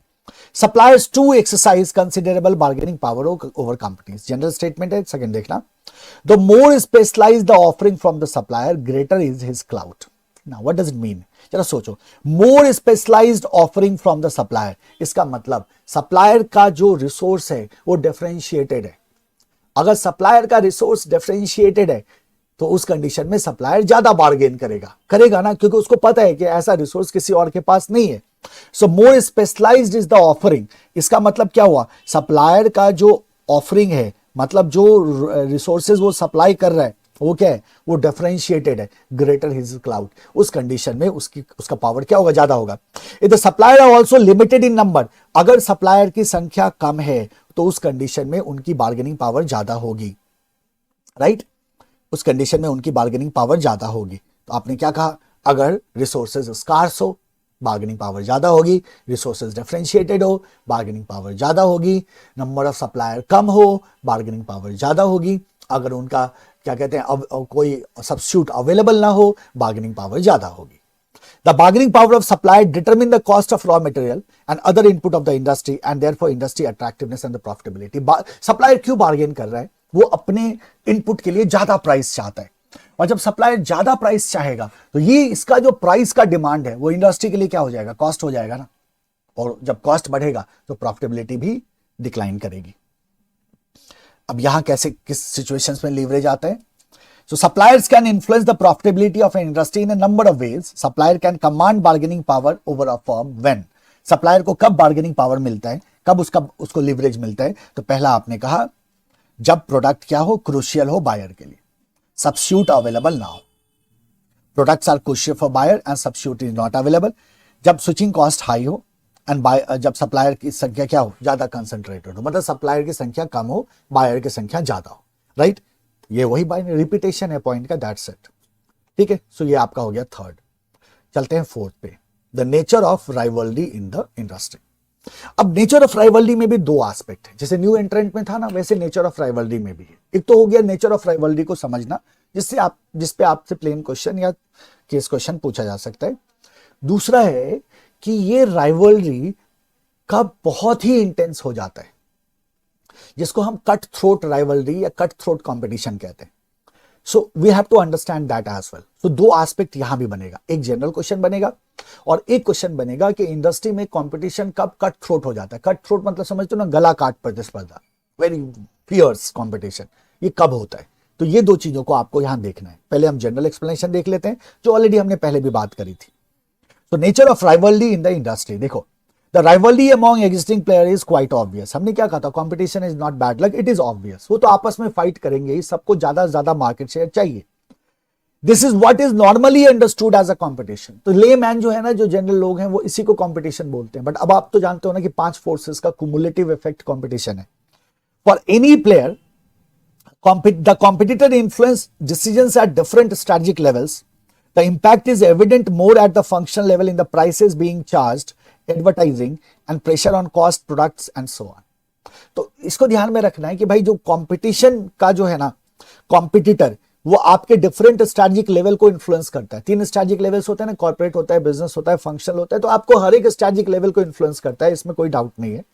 [SPEAKER 1] Suppliers to exercise considerable bargaining power over companies. General statement है, सेकंड देखना, the more specialised the offering from the supplier greater is his clout. Now what does it mean, जरा सोचो, more specialised offering from the supplier, इसका मतलब supplier का जो resource है वो डिफरेंशिएटेड है। अगर सप्लायर का रिसोर्स डिफरेंशिएटेड है तो उस कंडीशन में सप्लायर ज्यादा बार्गेन करेगा ना, क्योंकि उसको पता है कि ऐसा रिसोर्स किसी और के पास नहीं है। सो मोर स्पेशलाइज्ड इज द ऑफरिंग, इसका मतलब क्या हुआ, सप्लायर का जो ऑफरिंग है, मतलब जो रिसोर्सेज वो सप्लाई कर रहा है वो क्या है, वो डिफरेंशिएटेड है, ग्रेटर हिज क्लाउड, उस कंडीशन में उसका पावर क्या होगा, ज्यादा होगा। If the supplier are also limited in number, अगर सप्लायर की संख्या कम है तो उस कंडीशन में उनकी बार्गेनिंग पावर ज्यादा होगी, राइट, उस कंडीशन में उनकी बार्गेनिंग पावर ज्यादा होगी। तो आपने क्या कहा, अगर रिसोर्सेज स्कार्स हो बार्गेनिंग पावर ज्यादा होगी, रिसोर्सेज डिफरेंशिएटेड हो बार्गेनिंग पावर ज्यादा होगी, नंबर ऑफ सप्लायर कम हो बार्गेनिंग पावर ज्यादा होगी, अगर उनका क्या कहते हैं अब कोई सब्स्टिट्यूट अवेलेबल ना हो बार्गेनिंग पावर ज्यादा होगी। The bargaining power of supplier determine the cost of raw material and other input of the industry and therefore industry attractiveness and the profitability. Supplier क्यों bargain कर रहा है, वो अपने इनपुट के लिए ज्यादा प्राइस चाहता है, और जब सप्लायर ज्यादा प्राइस चाहेगा तो ये इसका जो प्राइस का डिमांड है वो इंडस्ट्री के लिए क्या हो जाएगा, कॉस्ट हो जाएगा ना, और जब कॉस्ट बढ़ेगा तो प्रॉफिटेबिलिटी भी डिक्लाइन करेगी। अब यहां कैसे किस सिचुएशंस में लीवरेज आता है, so suppliers can influence the profitability of an industry in a number of ways. Supplier can command bargaining power over a firm when, supplier को कब bargaining power मिलता है, कब उसको leverage मिलता है, तो पहला आपने कहा जब प्रोडक्ट क्या हो, क्रूशियल हो बायर के लिए, सब्स्टिट्यूट अवेलेबल ना हो, products are crucial for buyer and substitute is not available, जब स्विचिंग कॉस्ट हाई हो एंड जब सप्लायर की संख्या क्या हो, ज्यादा कंसंट्रेटेड हो, मतलब सप्लायर की संख्या कम हो बायर की संख्या ज्यादा हो, राइट, ये वही रिपीटेशन है पॉइंट का, दैट्स इट, ठीक है। सो ये आपका हो गया थर्ड। चलते हैं फोर्थ पे, the nature of rivalry in the industry. अब नेचर ऑफ राइवलरी में भी दो एस्पेक्ट है, जैसे न्यू एंट्रेंट में था ना, वैसे नेचर ऑफ राइवलरी में भी है। एक तो हो गया नेचर ऑफ राइवलरी को समझना, जिस पे आपसे प्लेन क्वेश्चन या केस क्वेश्चन पूछा जा सकता है। दूसरा है कि ये राइवलरी कब बहुत ही इंटेंस हो जाता है, जिसको हम कट थ्रोट राइवलरी या कट थ्रोट कंपटीशन कहते हैं। So we have to understand that as well. तो दो एस्पेक्ट यहां भी बनेगा, एक जनरल क्वेश्चन बनेगा और एक क्वेश्चन बनेगा कि इंडस्ट्री में कंपटीशन कब कट थ्रोट हो जाता है। कट थ्रोट मतलब समझते हो ना, गला काट प्रतिस्पर्धा, वेरी फियर्स कंपटीशन, ये कब होता है। तो ये दो चीजों को आपको यहां देखना है। पहले हम जनरल एक्सप्लेनेशन देख लेते हैं, जो ऑलरेडी हमने पहले भी बात करी थी। तो nature of rivalry in the industry, देखो the rivalry among existing player is quite obvious. हमने क्या कहा था, competition is not bad luck, it is obvious. वो तो आपस में फाइट करेंगे ही, सबको ज्यादा से ज्यादा मार्केट शेयर चाहिए। This is what is normally understood as a competition. तो ले मैन जो है ना, जो जनरल लोग हैं, वो इसी को कंपटीशन बोलते हैं। बट अब आप तो जानते हो ना कि 5 फोर्सेस का कुमुलेटिव इफेक्ट कंपटीशन है। For any player the competitor influence decisions at different strategic levels. The impact is evident more at the functional level in the prices being charged, advertising and pressure on cost products and so on. तो इसको ध्यान में रखना है कि भाई जो competition का जो है ना कॉम्पिटिटर, वो आपके डिफरेंट स्ट्रेटेजिक लेवल को इन्फ्लुएंस करता है। 3 स्ट्रेटेजिक लेवल्स होते हैं ना, कॉर्पोरेट होता है, बिजनेस होता है, फंक्शनल होता है। तो आपको हर एक स्ट्रेटेजिक लेवल को इन्फ्लुएंस करता है, इसमें कोई डाउट नहीं है,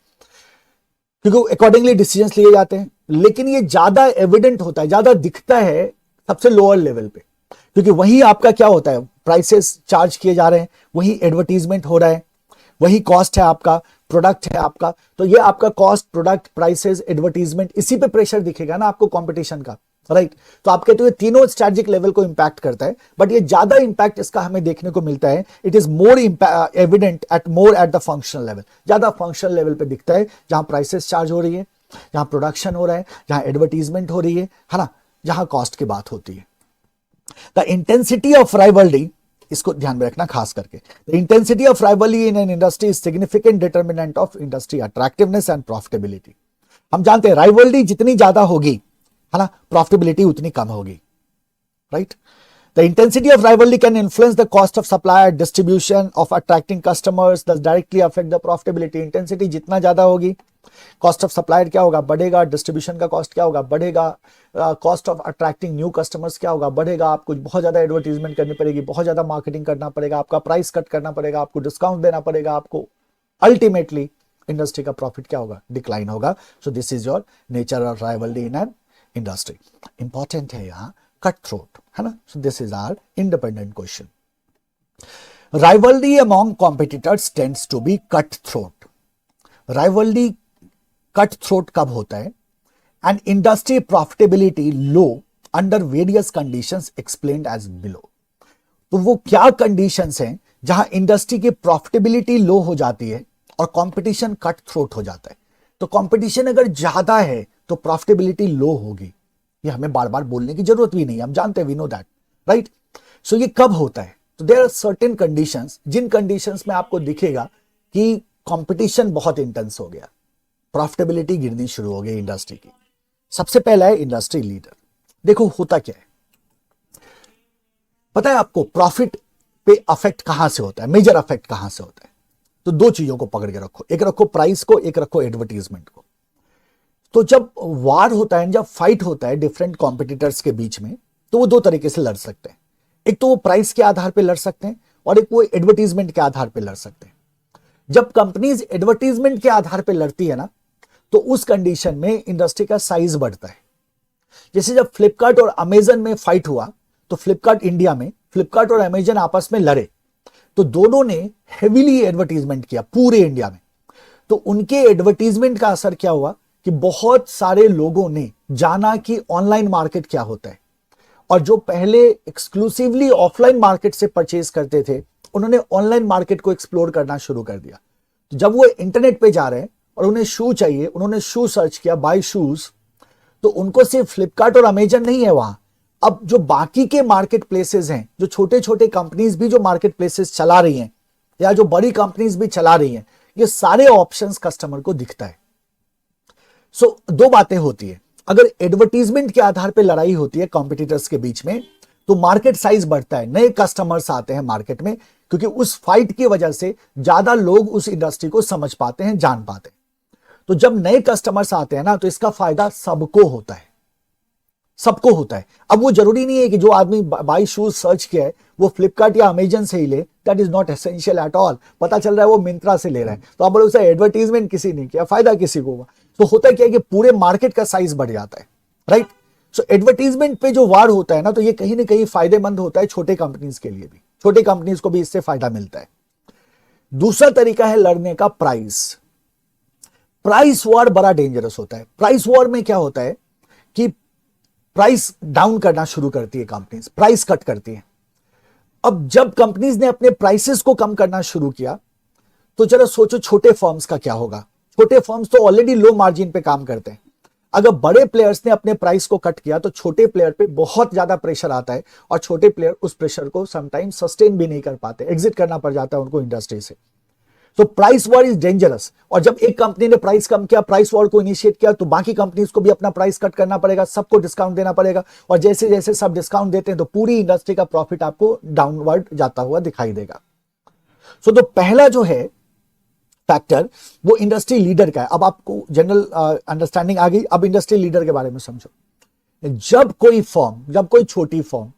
[SPEAKER 1] क्योंकि अकॉर्डिंगली डिसीजंस लिए जाते हैं। लेकिन ये ज्यादा एविडेंट होता है, ज्यादा दिखता है सबसे लोअर लेवल पे, क्योंकि वही आपका क्या होता है, प्राइसेस चार्ज किए जा रहे हैं, वही एडवर्टीजमेंट हो रहा है, वही कॉस्ट है आपका, प्रोडक्ट है आपका। तो ये आपका कॉस्ट, प्रोडक्ट, प्राइसेस, एडवर्टीजमेंट, इसी पे प्रेशर दिखेगा ना आपको कंपटीशन का, राइट। तो आप कहते हो तीनों स्ट्रेटेजिक लेवल को इंपैक्ट करता है, बट ये ज्यादा इंपैक्ट इसका हमें देखने को मिलता है, it is more evident at the functional level. ज्यादा फंक्शनल लेवल पे दिखता है, जहां प्राइसेस चार्ज हो रही है, जहां प्रोडक्शन हो रहा है, जहां एडवर्टीजमेंट हो रही है ना, जहां कॉस्ट की बात होती है। द इंटेंसिटी ऑफ राइवलरी, इसको ध्यान में रखना खास करके, the intensity of rivalry in an industry is significant determinant of industry attractiveness and profitability. हम जानते हैं राइवलरी जितनी ज्यादा होगी, है ना, प्रॉफिटेबिलिटी उतनी कम होगी, right. The intensity of rivalry can influence the cost of supply, distribution, of attracting customers, thus directly affect the profitability. Intensity जितना ज्यादा होगी, कॉस्ट ऑफ सप्लायर क्या होगा, बढ़ेगा, डिस्ट्रीब्यूशन का कॉस्ट क्या होगा, बढ़ेगा, cost of attracting new customers क्या होगा, बढ़ेगा। आपको बहुत ज्यादा एडवर्टीजमेंट करनी पड़ेगी, बहुत ज्यादा मार्केटिंग करना पड़ेगा, आपका प्राइस कट करना पड़ेगा, आपको डिस्काउंट देना पड़ेगा, आपको अल्टीमेटली इंडस्ट्री का प्रॉफिट क्या होगा, डिक्लाइन होगा। So this is your nature of rivalry in an industry. Important है यहाँ कट थ्रोट, है ना। So this is our independent question. Rivalry among competitors tends to be cut throat. Rivalry cut throat कब होता है? And industry profitability low under various conditions explained as below. तो वो क्या कंडीशंस हैं जहां इंडस्ट्री की प्रॉफिटेबिलिटी लो हो जाती है और कंपटीशन कट थ्रोट हो जाता है? तो कंपटीशन अगर ज्यादा है तो प्रॉफिटेबिलिटी लो होगी। ये हमें बार बार बोलने की जरूरत भी नहीं, हम जानते हैं, we know that, right? So ये कब होता है? तो देयर आर सर्टेन कंडीशंस, जिन कंडीशंस में आपको दिखेगा कि कंपटीशन बहुत इंटेंस हो गया, प्रॉफिटेबिलिटी गिरनी शुरू हो गई इंडस्ट्री की। सबसे पहला है इंडस्ट्री लीडर। देखो होता क्या है, पता है आपको प्रॉफिट पे अफेक्ट कहां से होता है, मेजर अफेक्ट कहां से होता है? तो दो चीजों को पकड़ के रखो, एक रखो प्राइस को, एक रखो एडवर्टीजमेंट को। तो जब वार होता है, जब फाइट होता है डिफरेंट कॉम्पिटिटर्स के बीच में, तो वो दो तरीके से लड़ सकते हैं। एक तो वो प्राइस के आधार पे लड़ सकते हैं और एक वो एडवर्टीजमेंट के आधार पे लड़ सकते हैं। जब कंपनीज एडवर्टीजमेंट के आधार पे लड़ती है ना, तो उस कंडीशन में इंडस्ट्री का साइज बढ़ता है। जैसे जब फ्लिपकार्ट और अमेजन में फाइट हुआ, तो फ्लिपकार्ट इंडिया में, फ्लिपकार्ट और अमेजन आपस में लड़े, तो दोनों ने हेवीली एडवर्टीजमेंट किया पूरे इंडिया में। तो उनके एडवर्टीजमेंट का असर क्या हुआ कि बहुत सारे लोगों ने जाना कि ऑनलाइन मार्केट क्या होता है, और जो पहले एक्सक्लूसिवली ऑफलाइन मार्केट से परचेज करते थे, उन्होंने ऑनलाइन मार्केट को एक्सप्लोर करना शुरू कर दिया। तो जब वो इंटरनेट पे जा रहे हैं और उन्हें शू चाहिए, उन्होंने शू सर्च किया, बाय शूज, तो उनको सिर्फ फ्लिपकार्ट और अमेजन नहीं है वहां, अब जो बाकी के मार्केट प्लेसेस हैं, जो छोटे छोटे कंपनीज भी जो मार्केट प्लेसेस चला रही हैं, या जो बड़ी कंपनीज भी चला रही हैं, ये सारे ऑप्शंस कस्टमर को दिखता है। सो दो बातें होती है, अगर एडवर्टीजमेंट के आधार पे लड़ाई होती है कॉम्पिटिटर्स के बीच में, तो मार्केट साइज बढ़ता है, नए कस्टमर्स आते हैं मार्केट में, क्योंकि उस फाइट की वजह से ज्यादा लोग उस इंडस्ट्री को समझ पाते हैं, जान पाते हैं। तो जब नए कस्टमर्स आते हैं ना, तो इसका फायदा सबको होता है, सबको होता है। अब वो जरूरी नहीं है कि जो आदमी बाई शूज सर्च किया है वो फ्लिपकार्ट या अमेजन से ही ले, that is not essential at all. पता चल रहा है वो मिंत्रा से ले रहा है, तो अब उसे एडवर्टीजमेंट किसी ने किया, फायदा किसी को हुआ। तो होता क्या है कि पूरे मार्केट का साइज बढ़ जाता है, राइट? सो एडवर्टीजमेंट पे जो वार होता है ना, तो ये कहीं ना कहीं फायदेमंद होता है छोटे कंपनीज के लिए भी, छोटे कंपनीज को भी इससे फायदा मिलता है। दूसरा तरीका है लड़ने का, प्राइस। प्राइस वॉर बड़ा डेंजरस होता है। प्राइस वॉर में क्या होता है कि प्राइस डाउन करना शुरू करती है कंपनीज, प्राइस कट करती है। अब जब कंपनीज ने अपने प्राइसेस को कम करना शुरू किया, तो जरा सोचो छोटे फर्म्स का क्या होगा। छोटे फर्म्स तो ऑलरेडी लो मार्जिन पे काम करते हैं, अगर बड़े प्लेयर्स ने अपने प्राइस को कट किया तो छोटे प्लेयर पे बहुत ज्यादा प्रेशर आता है, और छोटे प्लेयर उस प्रेशर को समटाइम्स सस्टेन भी नहीं कर पाते, एग्जिट करना पड़ जाता है उनको इंडस्ट्री से। तो प्राइस वॉर इज डेंजरस, और जब एक कंपनी ने प्राइस कम किया, प्राइस वॉर को इनिशिएट किया, तो बाकी कंपनीज को भी अपना प्राइस कट करना पड़ेगा, सबको डिस्काउंट देना पड़ेगा, और जैसे जैसे सब डिस्काउंट देते हैं तो पूरी इंडस्ट्री का प्रॉफिट आपको डाउनवर्ड जाता हुआ दिखाई देगा। सो तो पहला जो है फैक्टर वो इंडस्ट्री लीडर का है। अब आपको जनरल अंडरस्टैंडिंग आ गई, अब इंडस्ट्री लीडर के बारे में समझो। जब कोई फर्म, जब कोई छोटी फर्म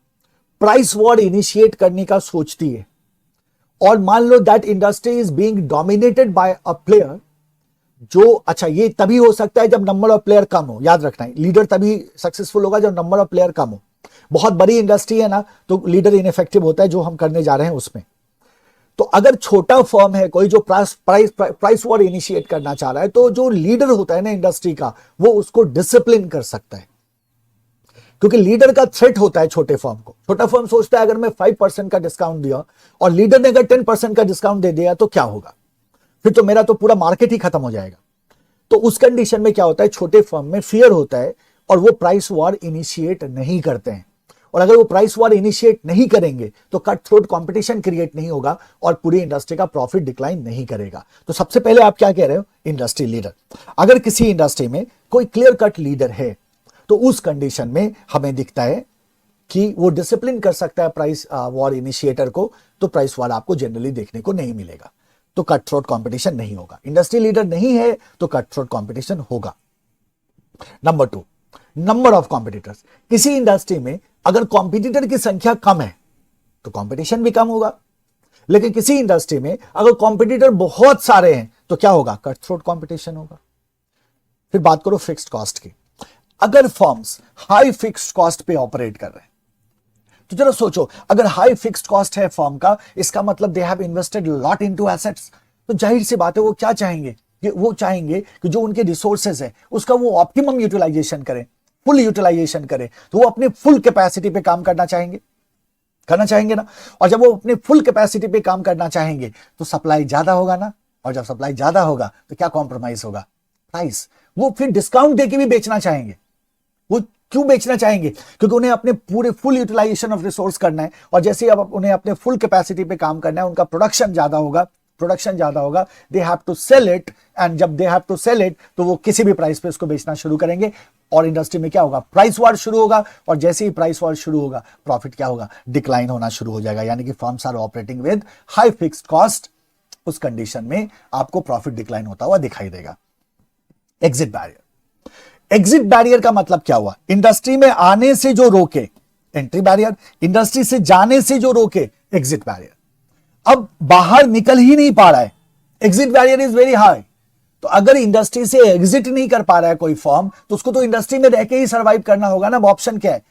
[SPEAKER 1] प्राइस वॉर इनिशिएट करने का सोचती है, और मान लो that industry is being dominated by a player, जो, अच्छा ये तभी हो सकता है जब नंबर ऑफ प्लेयर कम हो, याद रखना है, लीडर तभी सक्सेसफुल होगा जब नंबर ऑफ प्लेयर कम हो। बहुत बड़ी इंडस्ट्री है ना, तो लीडर इनफेक्टिव होता है, जो हम करने जा रहे हैं उसमें। तो अगर छोटा फर्म है कोई जो प्राइस वॉर इनिशिएट करना चाह रहा है, तो जो लीडर होता है ना इंडस्ट्री का, वो उसको डिसिप्लिन कर सकता है, क्योंकि लीडर का थ्रेट होता है छोटे फर्म को। छोटा फर्म सोचता है अगर मैं 5% का डिस्काउंट दिया और लीडर ने अगर 10% का डिस्काउंट दे दिया तो क्या होगा, फिर तो मेरा तो पूरा मार्केट ही खत्म हो जाएगा। तो उस कंडीशन में क्या होता है, छोटे फर्म में फियर होता है और वो प्राइस वॉर इनिशिएट नहीं करते हैं। और अगर वो प्राइस वॉर इनिशिएट नहीं करेंगे तो कट थ्रोट कंपटीशन क्रिएट नहीं होगा और पूरी इंडस्ट्री का प्रॉफिट डिक्लाइन नहीं करेगा। तो सबसे पहले आप क्या कह रहे हो, इंडस्ट्री लीडर। अगर किसी इंडस्ट्री में कोई क्लियर कट लीडर है, तो उस कंडीशन में हमें दिखता है कि वो डिसिप्लिन कर सकता है प्राइस वॉर इनिशिएटर को, तो प्राइस वॉर आपको जनरली देखने को नहीं मिलेगा, तो कट थ्रोट कंपटीशन नहीं होगा। इंडस्ट्री लीडर नहीं है तो कट थ्रोट कंपटीशन होगा। Number 2, number of competitors. किसी इंडस्ट्री में अगर कॉम्पिटिटर की संख्या कम है तो कंपटीशन भी कम होगा, लेकिन किसी इंडस्ट्री में अगर कॉम्पिटिटर बहुत सारे हैं तो क्या होगा, कट थ्रोट कंपटीशन होगा। फिर बात करो फिक्स्ड कॉस्ट की। अगर फर्म्स हाई फिक्स्ड कॉस्ट पे ऑपरेट कर रहे हैं तो जरा सोचो, अगर हाई फिक्स्ड कॉस्ट है फर्म का, इसका मतलब they have invested lot into assets. तो जाहिर सी बात है वो क्या चाहेंगे कि वो चाहेंगे कि जो उनके रिसोर्सेज है उसका वो ऑप्टिमम यूटिलाइजेशन करें, फुल यूटिलाइजेशन करें। तो वो अपने फुल कैपेसिटी पे काम करना चाहेंगे ना। और जब वो अपने फुल कैपेसिटी पे काम करना चाहेंगे तो सप्लाई ज्यादा होगा ना, और जब सप्लाई ज्यादा होगा तो क्या कॉम्प्रोमाइज होगा? प्राइस। वो फिर डिस्काउंट देके भी बेचना चाहेंगे। वो क्यों बेचना चाहेंगे? क्योंकि उन्हें अपने पूरे फुल यूटिलाइजेशन ऑफ रिसोर्स करना है, और जैसे ही अब उन्हें अपने फुल कैपेसिटी पे काम करना है, उनका प्रोडक्शन ज्यादा होगा, they have to sell it, and जब they have to sell it तो वो किसी भी प्राइस पे उसको बेचना शुरू करेंगे, और इंडस्ट्री में क्या होगा? प्राइस वॉर शुरू होगा, और जैसे ही प्राइस वॉर शुरू होगा प्रॉफिट क्या होगा? डिक्लाइन होना शुरू हो जाएगा। यानी कि firms are operating with high fixed cost, उस कंडीशन में आपको प्रॉफिट डिक्लाइन होता हुआ दिखाई देगा। एग्जिट बैरियर का मतलब क्या हुआ? इंडस्ट्री में आने से जो रोके एंट्री बैरियर, इंडस्ट्री से जाने से जो रोके एग्जिट बैरियर। अब बाहर निकल ही नहीं पा रहा है, exit barrier is very high. तो अगर इंडस्ट्री से एग्जिट नहीं कर पा रहा है कोई फर्म, तो उसको तो इंडस्ट्री में रह के ही सर्वाइव करना होगा ना। ऑप्शन क्या है?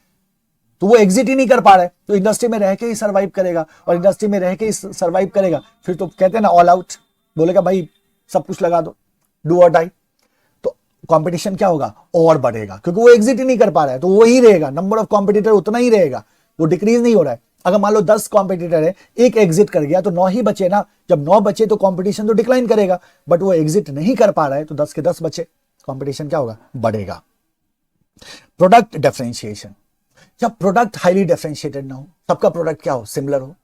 [SPEAKER 1] तो वो एग्जिट ही नहीं कर पा रहा है, तो इंडस्ट्री में रह के ही सर्वाइव करेगा, और इंडस्ट्री में रह के ही सर्वाइव करेगा फिर तो कहते हैं ना ऑल आउट, बोलेगा भाई सब कुछ लगा दो, डू और डाई। तो कंपटीशन क्या होगा? और बढ़ेगा, क्योंकि वो एग्जिट ही नहीं कर पा रहा है, तो वो ही रहेगा, नंबर ऑफ कॉम्पिटिटर उतना ही रहेगा, वो डिक्रीज नहीं हो रहा है। अगर मान लो 10 कॉम्पिटिटर है, एक एग्जिट कर गया तो 9 ही बचे ना। जब 9 बचे तो कंपटीशन तो डिक्लाइन करेगा, बट वो एग्जिट नहीं कर पा रहा है तो 10 के 10 बचे, कंपटीशन क्या होगा? बढ़ेगा। प्रोडक्ट डिफरेंशिएशन, जब प्रोडक्ट हाईली डिफरेंशिएटेड ना हो, सबका प्रोडक्ट क्या हो? सिमिलर हो।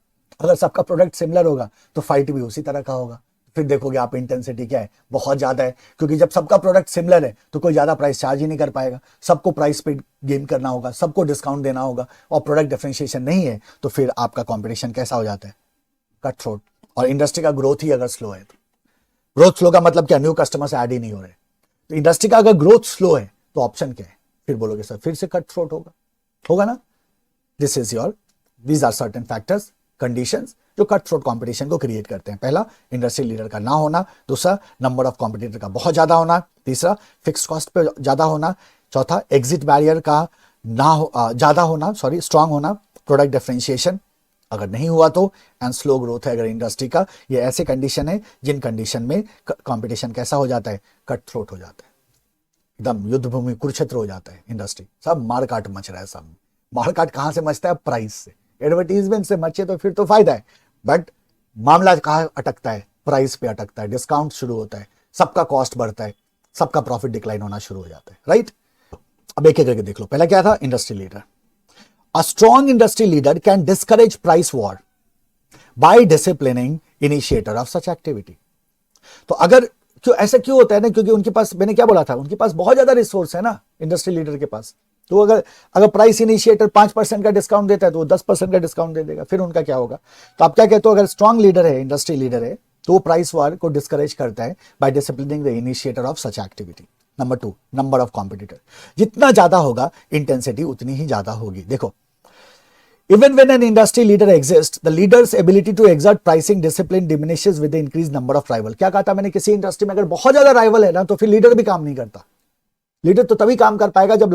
[SPEAKER 1] अगर सबका प्रोडक्ट सिमिलर होगा तो फाइट भी उसी तरह का होगा। फिर देखोगे आप इंटेंसिटी क्या है? बहुत ज्यादा है, क्योंकि जब सबका प्रोडक्ट सिमिलर है तो कोई ज्यादा प्राइस चार्ज ही नहीं कर पाएगा, सबको प्राइस पे गेन करना होगा, सबको डिस्काउंट देना होगा, और प्रोडक्ट डिफरेंशिएशन नहीं है तो फिर आपका कॉम्पिटिशन कैसा हो जाता है? Cut throat. और इंडस्ट्री का ग्रोथ ही अगर स्लो है, तो ग्रोथ स्लो का मतलब क्या? न्यू कस्टमर्स ऐड ही नहीं हो रहे। तो इंडस्ट्री का अगर ग्रोथ स्लो है तो ऑप्शन क्या है? फिर बोलोगे सर फिर से कट थ्रोट होगा ना। These are certain factors, conditions जो कट थ्रोट कंपटीशन को क्रिएट करते हैं। पहला, इंडस्ट्री लीडर का ना होना। दूसरा, नंबर ऑफ कॉम्पिटिटर का बहुत ज्यादा होना। तीसरा, फिक्स कॉस्ट पे ज्यादा होना। चौथा, एग्जिट बैरियर का ज्यादा होना, स्ट्रांग होना। प्रोडक्ट डिफरेंशिएशन अगर नहीं हुआ तो, एंड स्लो ग्रोथ है अगर इंडस्ट्री का। ये ऐसे कंडीशन है जिन कंडीशन में कंपटीशन कैसा हो जाता है? कट थ्रोट हो जाता है, एकदम युद्ध भूमि कुरुक्षेत्र हो जाता है। इंडस्ट्री सब मार काट मच रहा है। सब मार काट कहां से मचता है? प्राइस से, एडवर्टीजमेंट से मचे तो फिर तो फायदा है, बट मामला कहां अटकता है? प्राइस पे अटकता है, डिस्काउंट शुरू होता है, सबका कॉस्ट बढ़ता है, सबका प्रॉफिट डिक्लाइन होना शुरू हो जाता है, राइट। अब एक एक करके देख लो। पहला क्या था? Industry leader. A strong industry leader can discourage price war by disciplining initiator of such activity. तो अगर ऐसा क्यों होता है ना? क्योंकि उनके पास, मैंने क्या बोला था, उनके पास बहुत ज्यादा रिसोर्स है ना इंडस्ट्री लीडर के पास। तो अगर प्राइस इनिशिएटर 5% का डिस्काउंट देता है तो वो 10% का डिस्काउंट दे देगा, फिर उनका क्या होगा? तो आप क्या कहते हो? अगर स्ट्रॉन्ग लीडर है, इंडस्ट्री लीडर है, तो वो प्राइस वॉर को डिस्करेज करता है by disciplining the initiator of such activity. Number 2, number of competitor. जितना ज्यादा होगा इंटेंसिटी उतनी ही ज्यादा होगी। देखो, even when an industry leader exists, the leader's ability to exert pricing discipline diminishes with the increased number of rival। क्या कहा था मैंने? किसी इंडस्ट्री में अगर बहुत ज्यादा राइवल है ना तो फिर लीडर भी काम नहीं करता। लीडर तो तभी काम कर पाएगा जब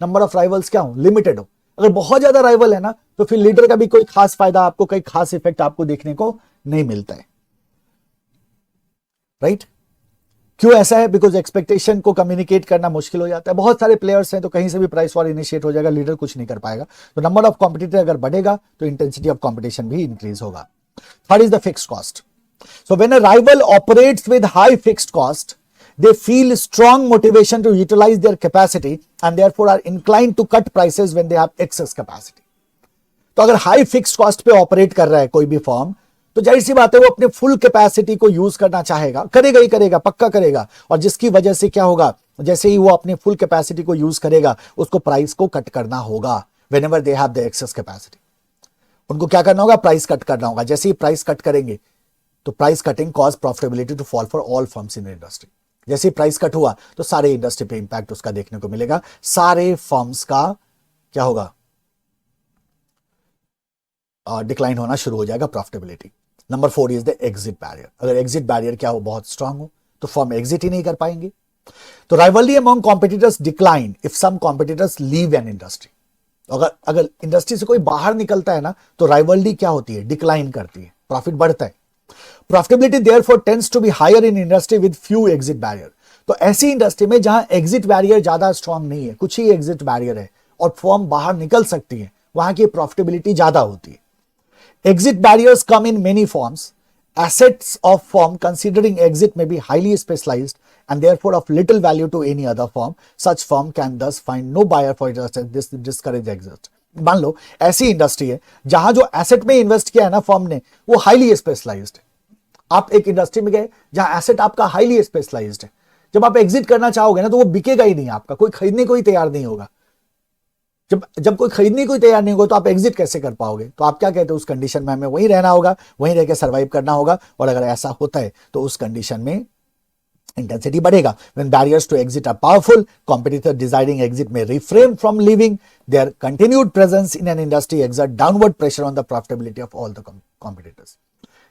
[SPEAKER 1] नंबर ऑफ राइवल्स क्या हो? लिमिटेड हो। अगर बहुत ज्यादा राइवल है ना तो फिर लीडर का भी कोई खास फायदा आपको, कोई खास इफेक्ट आपको देखने को नहीं मिलता है, राइट। क्यों ऐसा है? बिकॉज एक्सपेक्टेशन को कम्युनिकेट करना मुश्किल हो जाता है। बहुत सारे प्लेयर्स हैं तो कहीं से भी प्राइस वॉर इनिशिएट हो जाएगा, लीडर कुछ नहीं कर पाएगा। तो नंबर ऑफ कॉम्पिटिटर अगर बढ़ेगा तो इंटेंसिटी ऑफ कॉम्पिटिशन भी इंक्रीज होगा। Third is the fixed cost. So when a rival operates with high fixed cost, they feel strong motivation to utilize their capacity and therefore are inclined to cut prices when they have excess capacity। तो अगर high fixed cost पे operate कर रहा है कोई भी firm, तो जाहिर सी बात है वो अपने फुल कैपेसिटी को यूज करना चाहेगा, करेगा ही करेगा, पक्का करेगा। और जिसकी वजह से क्या होगा? जैसे ही वो अपने फुल कैपेसिटी को यूज करेगा, उसको प्राइस को कट करना होगा। whenever they have the excess capacity, उनको क्या करना होगा? प्राइस कट करना होगा। जैसे ही प्राइस कट करेंगे तो price cutting cause profitability to fall for all firms in industry. जैसे प्राइस कट हुआ तो सारे इंडस्ट्री पे इंपैक्ट उसका देखने को मिलेगा, सारे फर्म्स का क्या होगा? डिक्लाइन होना शुरू हो जाएगा profitability. Number 4 is the exit barrier. अगर एग्जिट बैरियर क्या हो? बहुत स्ट्रांग हो तो फर्म एग्जिट ही नहीं कर पाएंगे। तो rivalry among competitors decline if some competitors leave an industry. अगर अगर इंडस्ट्री से कोई बाहर निकलता है ना, तो राइवलरी क्या होती है, डिक्लाइन करती है, प्रॉफिट बढ़ता है। Profitability therefore tends to be higher in industry with few exit barrier. तो ऐसी इंडस्ट्री में जहां एग्जिट बैरियर ज्यादा स्ट्रांग नहीं है, कुछ ही एग्जिट बैरियर है और फर्म बाहर निकल सकती है, वहां की प्रॉफिटेबिलिटी ज्यादा होती है। Exit barriers come in many forms. Assets of firm considering exit may be highly specialized and therefore of little value to any other firm. Such firm can thus find no buyer for its assets. This discourage exit. मान लो ऐसी industry है जहां जो asset में invest किया है ना firm ने, वो हाईली स्पेशलाइज्ड है। आप एक इंडस्ट्री में गए जहां एसेट आपका हाईली स्पेशलाइज्ड है, जब आप एग्जिट करना चाहोगे ना, तो वो बिकेगा ही नहीं, आपका कोई खरीदने को ही तैयार नहीं होगा। जब जब कोई खरीदने को तैयार नहीं होगा तो आप एग्जिट कैसे कर पाओगे? तो आप क्या कहते हो, उस कंडीशन में हमें वहीं रहना होगा, वहीं रह के सर्वाइव करना होगा। और अगर ऐसा होता है तो उस कंडीशन में इंटेंसिटी बढ़ेगा। When barriers to exit are powerful, competitor desiring exit may refrain from leaving. Their continued presence in an industry exert downward pressure on the profitability of all the competitors.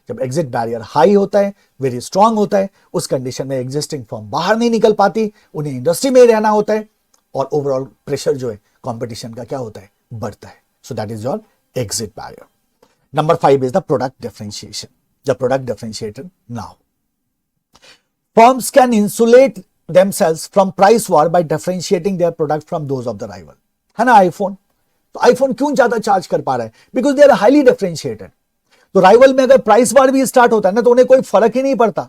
[SPEAKER 1] जब exit barrier high होता है, very strong होता है, उस condition में existing firm बाहर नहीं निकल पाती, उन्हें इंडस्ट्री में ही रहना होता है और ओवरऑल प्रेशर जो है कंपटीशन का क्या होता है, बढ़ता है। So that is your exit barrier. Number 5 is the product differentiation. The product differentiator now firms can insulate themselves from price war by differentiating their product from those of the rival। है ना iPhone, तो iPhone क्यों ज्यादा charge कर पा रहा है? Because they are highly differentiated. तो राइवल में अगर प्राइस वार भी स्टार्ट होता है ना, तो उन्हें कोई फर्क ही नहीं पड़ता,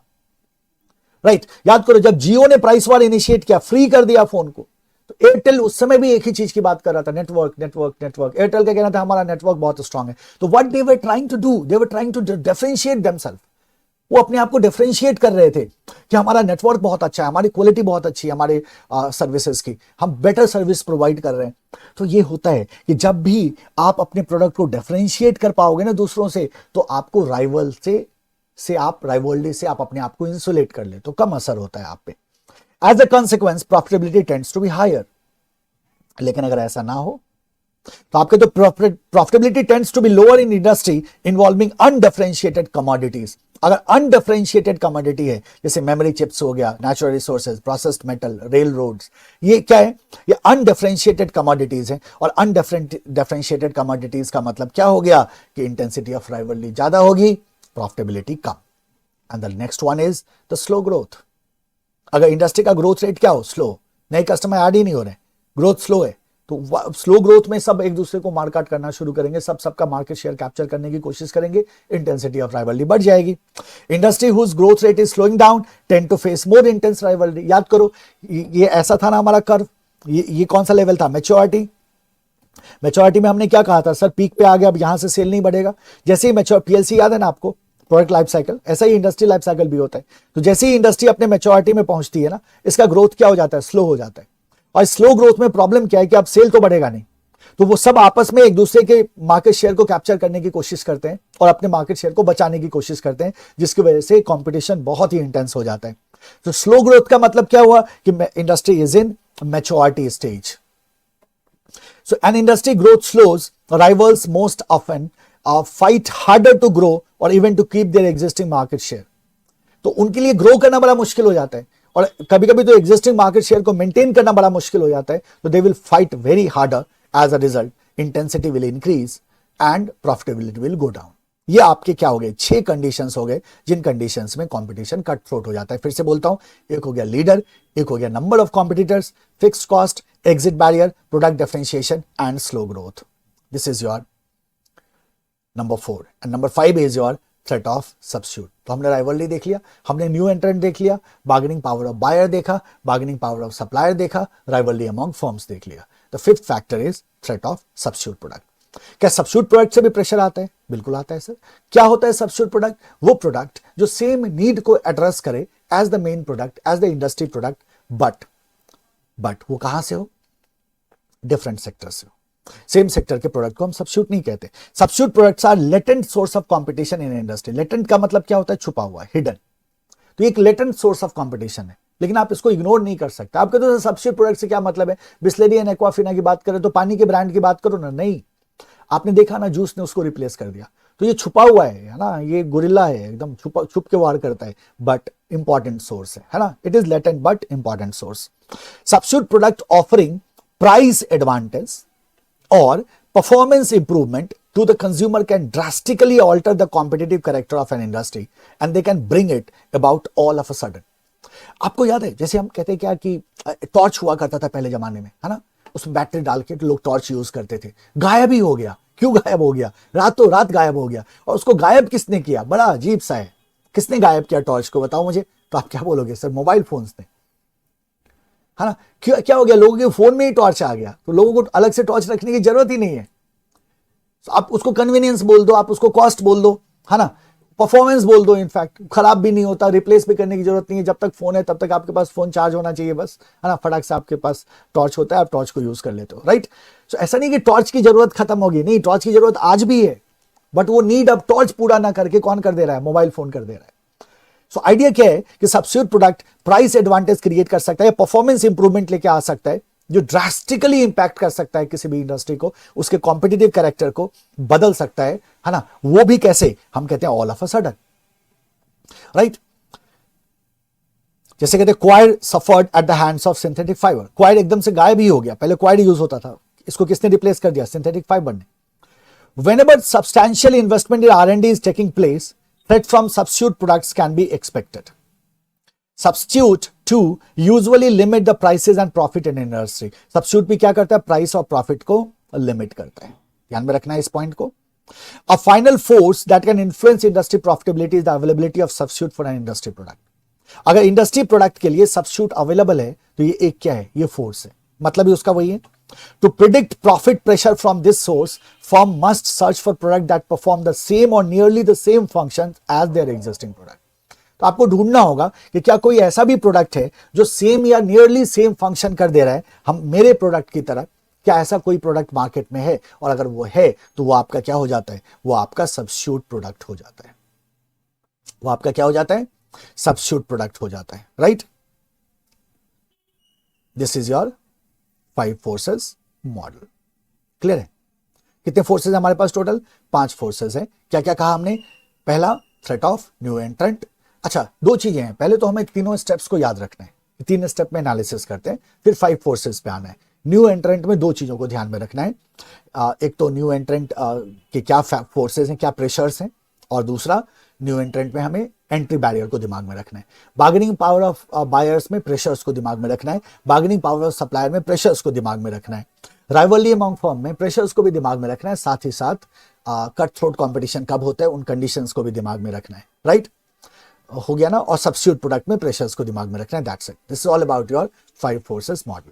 [SPEAKER 1] राइट। याद करो जब जियो ने प्राइस वार इनिशिएट किया, फ्री कर दिया फोन को, तो एयरटेल उस समय भी एक ही चीज की बात कर रहा था, नेटवर्क नेटवर्क नेटवर्क। एयरटेल का कहना था हमारा नेटवर्क बहुत स्ट्रांग है। तो what they were trying to do, they were trying to differentiate themselves. वो अपने आप को डिफरेंशिएट कर रहे थे कि हमारा नेटवर्क बहुत अच्छा है, हमारी क्वालिटी बहुत अच्छी है, हमारे सर्विसेज की, हम बेटर सर्विस प्रोवाइड कर रहे हैं। तो ये होता है कि जब भी आप अपने प्रोडक्ट को डिफरेंशिएट कर पाओगे ना दूसरों से, तो आपको राइवल से आप राइवलरी से आप अपने आप को इंसुलेट कर ले, तो कम असर होता है आप पे। As a consequence profitability tends to be higher. लेकिन अगर ऐसा ना हो तो आपके तो profitability tends to be lower in industry involving undifferentiated commodities. अगर अनडिफरेंशिएटेड कमोडिटी है, जैसे मेमोरी चिप्स हो गया, natural resources, processed metal, railroads, ये क्या है, ये अनडिफरेंशिएटेड कमोडिटीज है। और अनडिफरेंशिएटेड कमोडिटीज का मतलब क्या हो गया कि इंटेंसिटी ऑफ राइवलरी ज्यादा होगी, profitability come. And the next one is the slow growth. अगर इंडस्ट्री का ग्रोथ रेट क्या हो, स्लो, नए कस्टमर ऐड ही नहीं हो रहे, ग्रोथ स्लो है, तो स्लो ग्रोथ में सब एक दूसरे को मार्केट करना शुरू करेंगे, सब सबका मार्केट शेयर कैप्चर करने की कोशिश करेंगे, इंटेंसिटी ऑफ राइवलरी बढ़ जाएगी। Industry whose growth rate is slowing down tend to face more intense rivalry. याद करो ये ऐसा था ना हमारा कर्व, ये कौन सा लेवल था, मैच्योरिटी। मैच्योरिटी में हमने क्या कहा था, सर पीक पे आ गया, अब यहां से सेल नहीं बढ़ेगा। जैसे ही मैच्योर, पीएलसी याद है ना आपको, प्रोडक्ट लाइफ साइकिल, ऐसा ही इंडस्ट्री लाइफ साइकिल भी होता है। तो जैसे ही इंडस्ट्री अपने मैच्योरिटी में पहुंचती है ना, इसका ग्रोथ क्या हो जाता है, स्लो हो जाता है। और स्लो ग्रोथ में प्रॉब्लम क्या है कि अब सेल तो बढ़ेगा नहीं, तो वो सब आपस में एक दूसरे के मार्केट शेयर को कैप्चर करने की कोशिश करते हैं और अपने मार्केट शेयर को बचाने की कोशिश करते हैं, जिसकी वजह से कंपटीशन बहुत ही इंटेंस हो जाता है। तो स्लो ग्रोथ का मतलब क्या हुआ कि industry is in maturity stage. So an industry growth slows, rivals most often fight harder to grow or even to keep their existing market share। तो उनके लिए ग्रो करना बड़ा मुश्किल हो जाता है और कभी कभी तो एग्जिस्टिंग मार्केट शेयर को मेंटेन करना बड़ा मुश्किल हो जाता है। तो they will fight very harder, as a result intensity will increase and profitability will go down. ये आपके क्या हो गए, 6 कंडीशंस हो गए जिन कंडीशंस में कंपटीशन कट थ्रोट हो जाता है। फिर से बोलता हूं, एक हो गया लीडर, एक हो गया number of competitors, fixed cost, exit barrier, product differentiation and slow growth. This is your number 4 and number 5 is your threat of substitute. तो हमने राइवलरी देख लिया, हमने न्यू एंट्रेंट देख लिया, बार्गेनिंग पावर ऑफ बायर देखा, बार्गेनिंग पावर ऑफ सप्लायर देखा, rivalry among firms देख लिया। The 5th factor is threat of substitute product. क्या सब्स्टिट्यूट प्रोडक्ट से भी प्रेशर आता है? बिल्कुल आता है सर। क्या होता है सब्स्टिट्यूट प्रोडक्ट? वो प्रोडक्ट जो सेम नीड को एड्रेस करे as the main product, as the industry product, but वो कहां से हो, डिफरेंट सेक्टर से हो। सेम सेक्टर के प्रोडक्ट को हम सब्स्टिट्यूट नहीं कहते। Substitute products are latent source of competition in industry. Latent का मतलब क्या होता है, छुपा हुआ, हिडन। तो एक लेटेंट सोर्स ऑफ कंपटीशन है, लेकिन आप इसको इग्नोर नहीं कर सकते। आप कहते हो सब्स्टिट्यूट प्रोडक्ट से क्या मतलब है, बिस्लेरी एंड एक्वाफिना की बात करें तो पानी के ब्रांड की बात करो ना, नहीं। आपने देखा ना, जूस ने उसको रिप्लेस कर दिया, तो ये छुपा हुआ है ना, ये गुरिल्ला है, एकदम छुप के वार करता है, बट इंपॉर्टेंट सोर्स है ना। It is latent but important source. Substitute product offering price advantage or performance improvement to the consumer can drastically alter the competitive character of an industry and they can bring it about all of a sudden. आपको याद है जैसे हम कहते हैं क्या कि torch हुआ करता था पहले जमाने में, है ना, उसमें बैटरी डाल के लोग टॉर्च यूज करते थे, गायब ही हो गया। क्यों गायब हो गया? रातों रात गायब हो गया। और उसको गायब किसने किया? बड़ा अजीब सा है, किसने गायब किया टॉर्च को, बताओ मुझे। तो आप क्या बोलोगे? सर मोबाइल फोन्स ने, है ना। क्या हो गया? लोगों के फोन में ही टॉर्च आ गया, तो लोगों को अलग से टॉर्च रखने की जरूरत ही नहीं है। आप उसको कन्वीनियंस बोल दो, आप उसको कॉस्ट बोल दो, है ना, परफॉर्मेंस बोल दो, इनफैक्ट खराब भी नहीं होता, रिप्लेस भी करने की जरूरत नहीं है। जब तक फोन है तब तक आपके पास फोन चार्ज होना चाहिए बस, है ना, फटाक से आपके पास टॉर्च होता है, आप टॉर्च को यूज कर लेते हो, राइट। सो ऐसा नहीं कि टॉर्च की जरूरत खत्म होगी, नहीं, टॉर्च की जरूरत आज भी है, बट वो नीड अब टॉर्च पूरा ना करके कौन कर दे रहा है? मोबाइल फोन कर दे रहा है। सो आइडिया क्या है कि substitute product price advantage create कर सकता है, परफॉर्मेंस इंप्रूवमेंट लेके आ सकता है, जो ड्रास्टिकली इंपैक्ट कर सकता है किसी भी इंडस्ट्री को, उसके कॉम्पिटिटिव कैरेक्टर को बदल सकता है ना। वो भी कैसे? हम कहते हैं all of a sudden, right. जैसे कहते हैं coir suffered at the hands of synthetic fibre, coir एकदम से गायब ही हो गया। पहले क्वायर यूज होता था, इसको किसने रिप्लेस कर दिया? सिंथेटिक फाइबर ने। Whenever substantial investment in R&D is taking place, threat from substitute products can be expected. Substitute to usually limit the prices and profit in industry. Substitute भी क्या करता है? प्राइस और प्रॉफिट को limit करता है। ध्यान में रखना है इस पॉइंट को। A final force that can influence industry profitability is the availability of substitute for an industry product. अगर इंडस्ट्री प्रोडक्ट के लिए सब्स्टिट्यूट अवेलेबल है तो ये एक क्या है? ये फोर्स है। मतलब ही उसका वही है, to predict profit pressure from this source, firm must search for product that perform the same or nearly the same functions as their existing product. तो आपको ढूंढना होगा कि क्या कोई ऐसा भी प्रोडक्ट है जो सेम या नियरली सेम फंक्शन कर दे रहा है हम मेरे प्रोडक्ट की तरह। क्या ऐसा कोई प्रोडक्ट मार्केट में है? और अगर वो है तो वो आपका क्या हो जाता है? वो आपका सब्स्टिट्यूट प्रोडक्ट हो जाता है। वो आपका क्या हो जाता है? सब्स्टिट्यूट प्रोडक्ट हो जाता है, right. This is your 5 forces model. Clear है? कितने फोर्सेस हमारे पास टोटल? 5 फोर्सेस है। क्या क्या कहा हमने? पहला, थ्रेट ऑफ न्यू एंट्रेंट। अच्छा, 2 चीजें हैं, पहले तो हमें तीनों स्टेप्स को याद रखना है, 3 स्टेप में एनालिसिस करते हैं, फिर 5 फोर्सेस पे आना है। न्यू एंट्रेंट में 2 चीजों को ध्यान में रखना है। एक तो न्यू एंट्रेंट के क्या फोर्सेस हैं, क्या प्रेशर्स हैं, और दूसरा न्यू एंट्रेंट में हमें एंट्री बैरियर को दिमाग में रखना है। बार्गेनिंग पावर ऑफ बायर्स में प्रेशर्स को दिमाग में रखना है। बार्गेनिंग पावर ऑफ सप्लायर में प्रेशर्स को दिमाग में रखना है। राइवलरी अमंग फर्म में प्रेशर्स को भी दिमाग में रखना है। साथ ही साथ कट थ्रोट कंपटीशन कब होता है, उन कंडीशंस को भी दिमाग में रखना है, राइट। हो गया ना। और सब्स्टिट्यूट प्रोडक्ट में प्रेशर्स को दिमाग में रखना है। That's it. This is all about your 5 forces model.